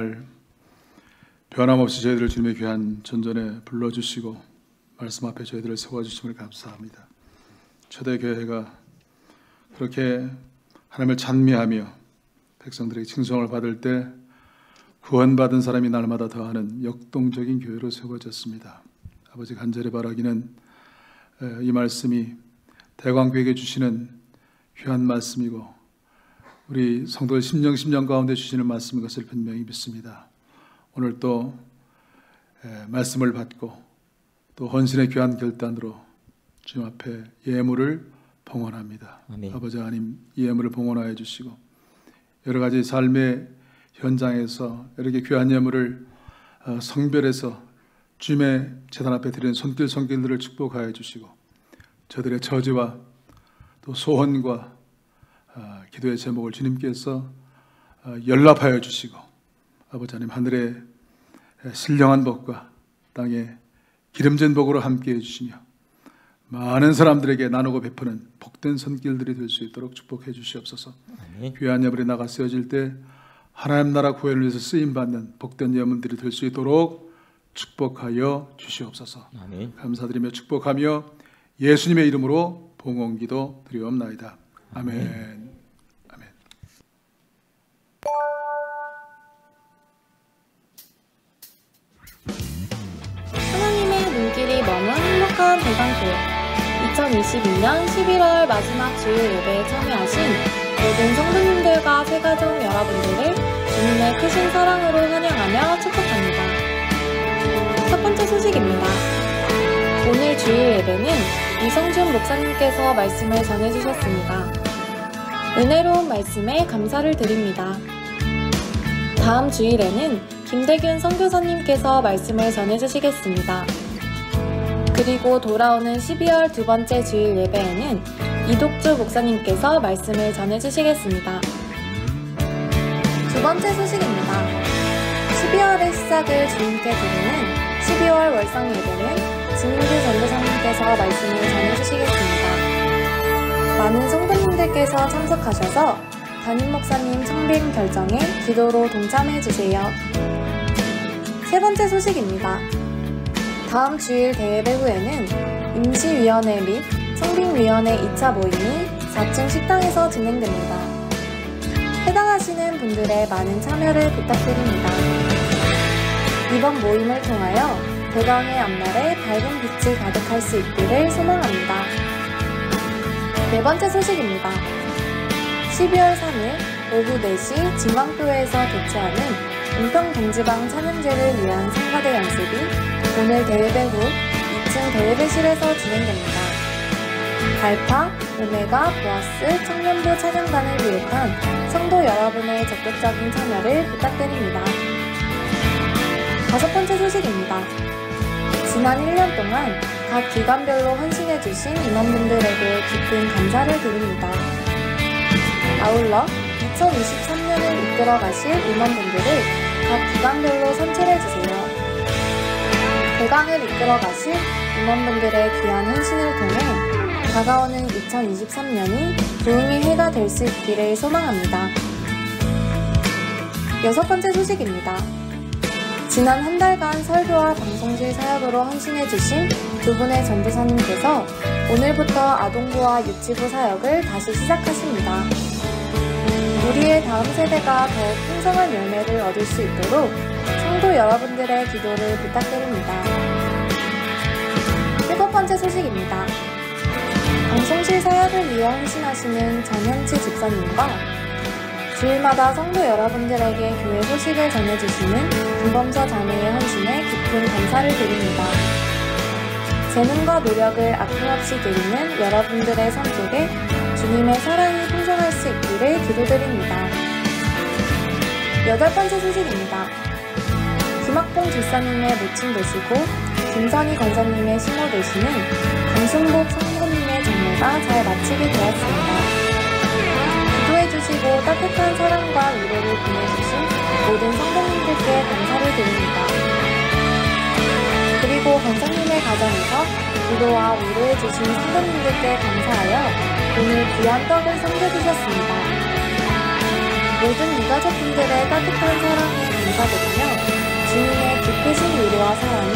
날 변함없이 저희들을 주님의 귀한 전전에 불러주시고 말씀 앞에 저희들을 세워주심을 감사합니다. 초대교회가 그렇게 하나님을 찬미하며 백성들에게 칭송을 받을 때 구원받은 사람이 날마다 더하는 역동적인 교회로 세워졌습니다. 아버지, 간절히 바라기는 이 말씀이 대광교회에게 주시는 귀한 말씀이고 우리 성도의 심령 가운데 주시는 말씀인 것을 분명히 믿습니다. 오늘 또 말씀을 받고 또 헌신의 귀한 결단으로 주님 앞에 예물을 봉헌합니다. 아멘. 아버지 하나님, 이 예물을 봉헌하여 주시고 여러 가지 삶의 현장에서 이렇게 귀한 예물을 성별해서 주님의 제단 앞에 드리는 손길들을 축복하여 주시고 저들의 처지와 또 소원과 기도의 제목을 주님께서 연락하여 주시고 아버지 하나님, 하늘의 신령한 복과 땅의 기름진 복으로 함께해 주시며 많은 사람들에게 나누고 베푸는 복된 손길들이 될 수 있도록 축복해 주시옵소서. 아멘. 귀한 예물이 나가 쓰여질 때 하나님 나라 구원을 위해서 쓰임받는 복된 예물들이 될 수 있도록 축복하여 주시옵소서. 아멘. 감사드리며 축복하며 예수님의 이름으로 봉헌기도 드리옵나이다. 아멘. 아멘. 하나님의 눈길이 머문 행복한 대강교회 2022년 11월 마지막 주일 예배에 참여하신 모든 성도님들과 새가족 여러분들을 주님의 크신 사랑으로 환영하며 축복합니다. 첫 번째 소식입니다. 오늘 주일 예배는 이성준 목사님께서 말씀을 전해주셨습니다. 은혜로운 말씀에 감사를 드립니다. 다음 주일에는 김대균 선교사님께서 말씀을 전해주시겠습니다. 그리고 돌아오는 12월 두 번째 주일 예배에는 이독주 목사님께서 말씀을 전해주시겠습니다. 두 번째 소식입니다. 12월의 시작을 주님께 드리는 12월 월상 예배는 진민규 전도사님께서 말씀을 전해주시겠습니다. 많은 성도님들께서 참석하셔서 담임 목사님 청빙 결정에 기도로 동참해주세요. 세 번째 소식입니다. 다음 주일 대예배 후에는 임시위원회 및 청빙위원회 2차 모임이 4층 식당에서 진행됩니다. 해당하시는 분들의 많은 참여를 부탁드립니다. 이번 모임을 통하여 대강의 앞날에 밝은 빛이 가득할 수 있기를 소망합니다. 네 번째 소식입니다. 12월 3일 오후 4시 진광교회에서 개최하는 은평동지방 찬양제를 위한 성가대 연습이 오늘 대예배 후 2층 대예배실에서 진행됩니다. 알파, 오메가, 보아스, 청년부 찬양단을 비롯한 성도 여러분의 적극적인 참여를 부탁드립니다. 다섯 번째 소식입니다. 지난 1년 동안 각 기관별로 헌신해주신 임원분들에게 깊은 감사를 드립니다. 아울러 2023년을 이끌어가실 임원분들을 각 기관별로 선출해주세요. 대강을 이끌어가실 임원분들의 귀한 헌신을 통해 다가오는 2023년이 부흥의 해가 될 수 있기를 소망합니다. 여섯 번째 소식입니다. 지난 한 달간 설교와 방송실 사역으로 헌신해주신 두 분의 전도사님께서 오늘부터 아동부와 유치부 사역을 다시 시작하십니다. 우리의 다음 세대가 더욱 풍성한 열매를 얻을 수 있도록 성도 여러분들의 기도를 부탁드립니다. 일곱 번째 소식입니다. 방송실 사역을 위해 헌신하시는 전현치 집사님과 주일마다 성도 여러분들에게 교회 소식을 전해주시는 김범서 자매의 헌신에 깊은 감사를 드립니다. 재능과 노력을 아낌없이 드리는 여러분들의 삶 속에 주님의 사랑이 풍성할 수 있기를 기도드립니다. 여덟 번째 소식입니다. 김학봉 집사님의 모친 되시고 김선희 권사님의 신모 되시는 강순복 성모님의 장례가 잘 마치게 되었습니다. 기도해주시고 따뜻한 사랑과 위로를 보내주신 모든 성도님들께 감사를 드립니다. 그리고 권사님의 가정에서 기도와 위로해주신 성도님들께 감사하여 오늘 귀한 떡을 섬겨주셨습니다. 모든 유가족분들의 따뜻한 사랑에 감사드리며 주님의 깊으신 위로와 사랑이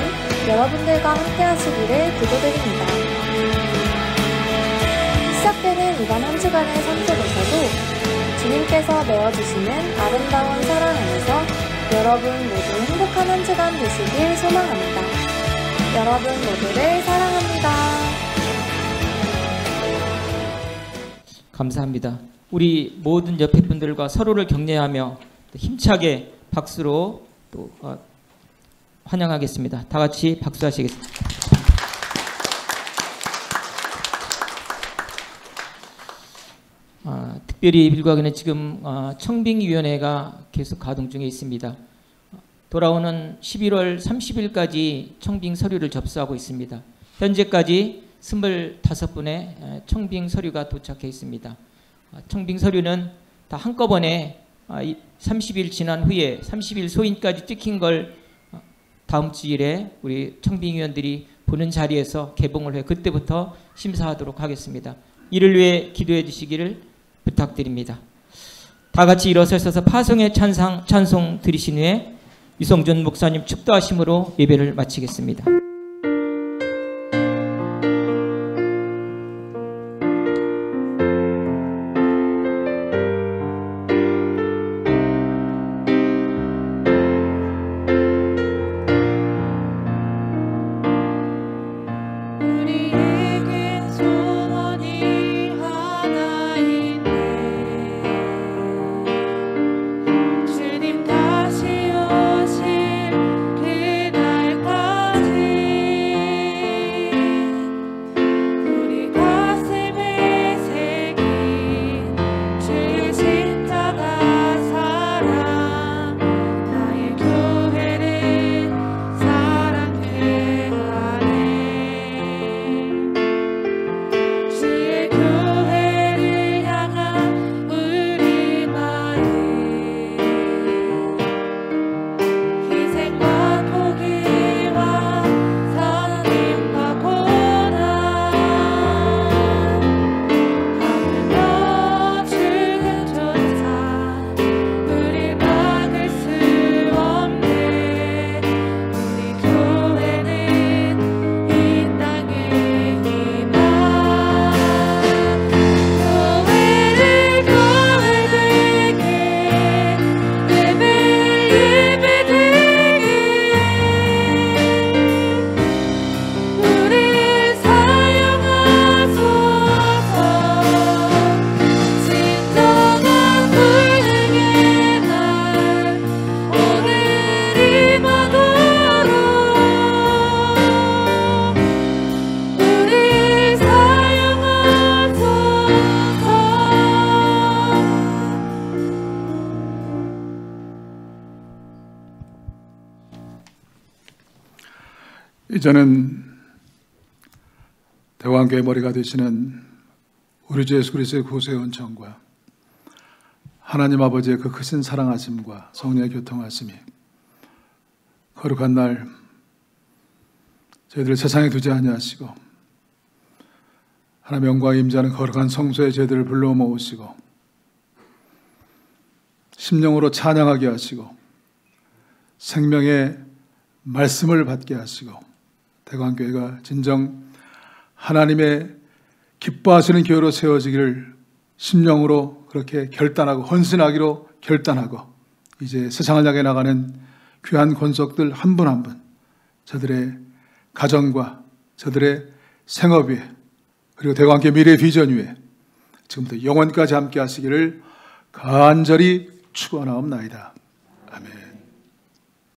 여러분들과 함께 하시기를 기도드립니다. 시작되는 이번 한 주간의 삶 속에서도 주님께서 내어주시는 아름다운 사랑 안에서 여러분 모두 행복한 한 주간 되시길 소망합니다. 여러분 모두를 사랑합니다. 감사합니다. 우리 모든 옆에 분들과 서로를 격려하며 힘차게 박수로 또 환영하겠습니다. 다 같이 박수하시겠습니다. 특별히 빌과교는 지금 청빙위원회가 계속 가동 중에 있습니다. 돌아오는 11월 30일까지 청빙 서류를 접수하고 있습니다. 현재까지 25분의 청빙 서류가 도착해 있습니다. 청빙 서류는 다 한꺼번에 30일 지난 후에 30일 소인까지 찍힌 걸 다음 주일에 우리 청빙위원들이 보는 자리에서 개봉을 해 그때부터 심사하도록 하겠습니다. 이를 위해 기도해 주시기를 부탁드립니다. 다 같이 일어서셔서 파송의 찬송 드리신 후에 유성준 목사님 축도하심으로 예배를 마치겠습니다. 이제는 대왕교회 머리가 되시는 우리 주 예수 그리스도의 구세의 은총과 하나님 아버지의 그 크신 사랑하심과 성령의 교통하심이 거룩한 날 저희들을 세상에 두지 아니하시고 하나님의 영광이 임재하는 거룩한 성소에 저희들을 불러 모으시고 심령으로 찬양하게 하시고 생명의 말씀을 받게 하시고 대광교회가 진정 하나님의 기뻐하시는 교회로 세워지기를 심령으로 그렇게 결단하고 헌신하기로 결단하고 이제 세상을 향해 나가는 귀한 권속들 한 분 한 분 저들의 가정과 저들의 생업 위에 그리고 대광교회 미래 비전 위에 지금부터 영원까지 함께 하시기를 간절히 축원하옵나이다. 아멘.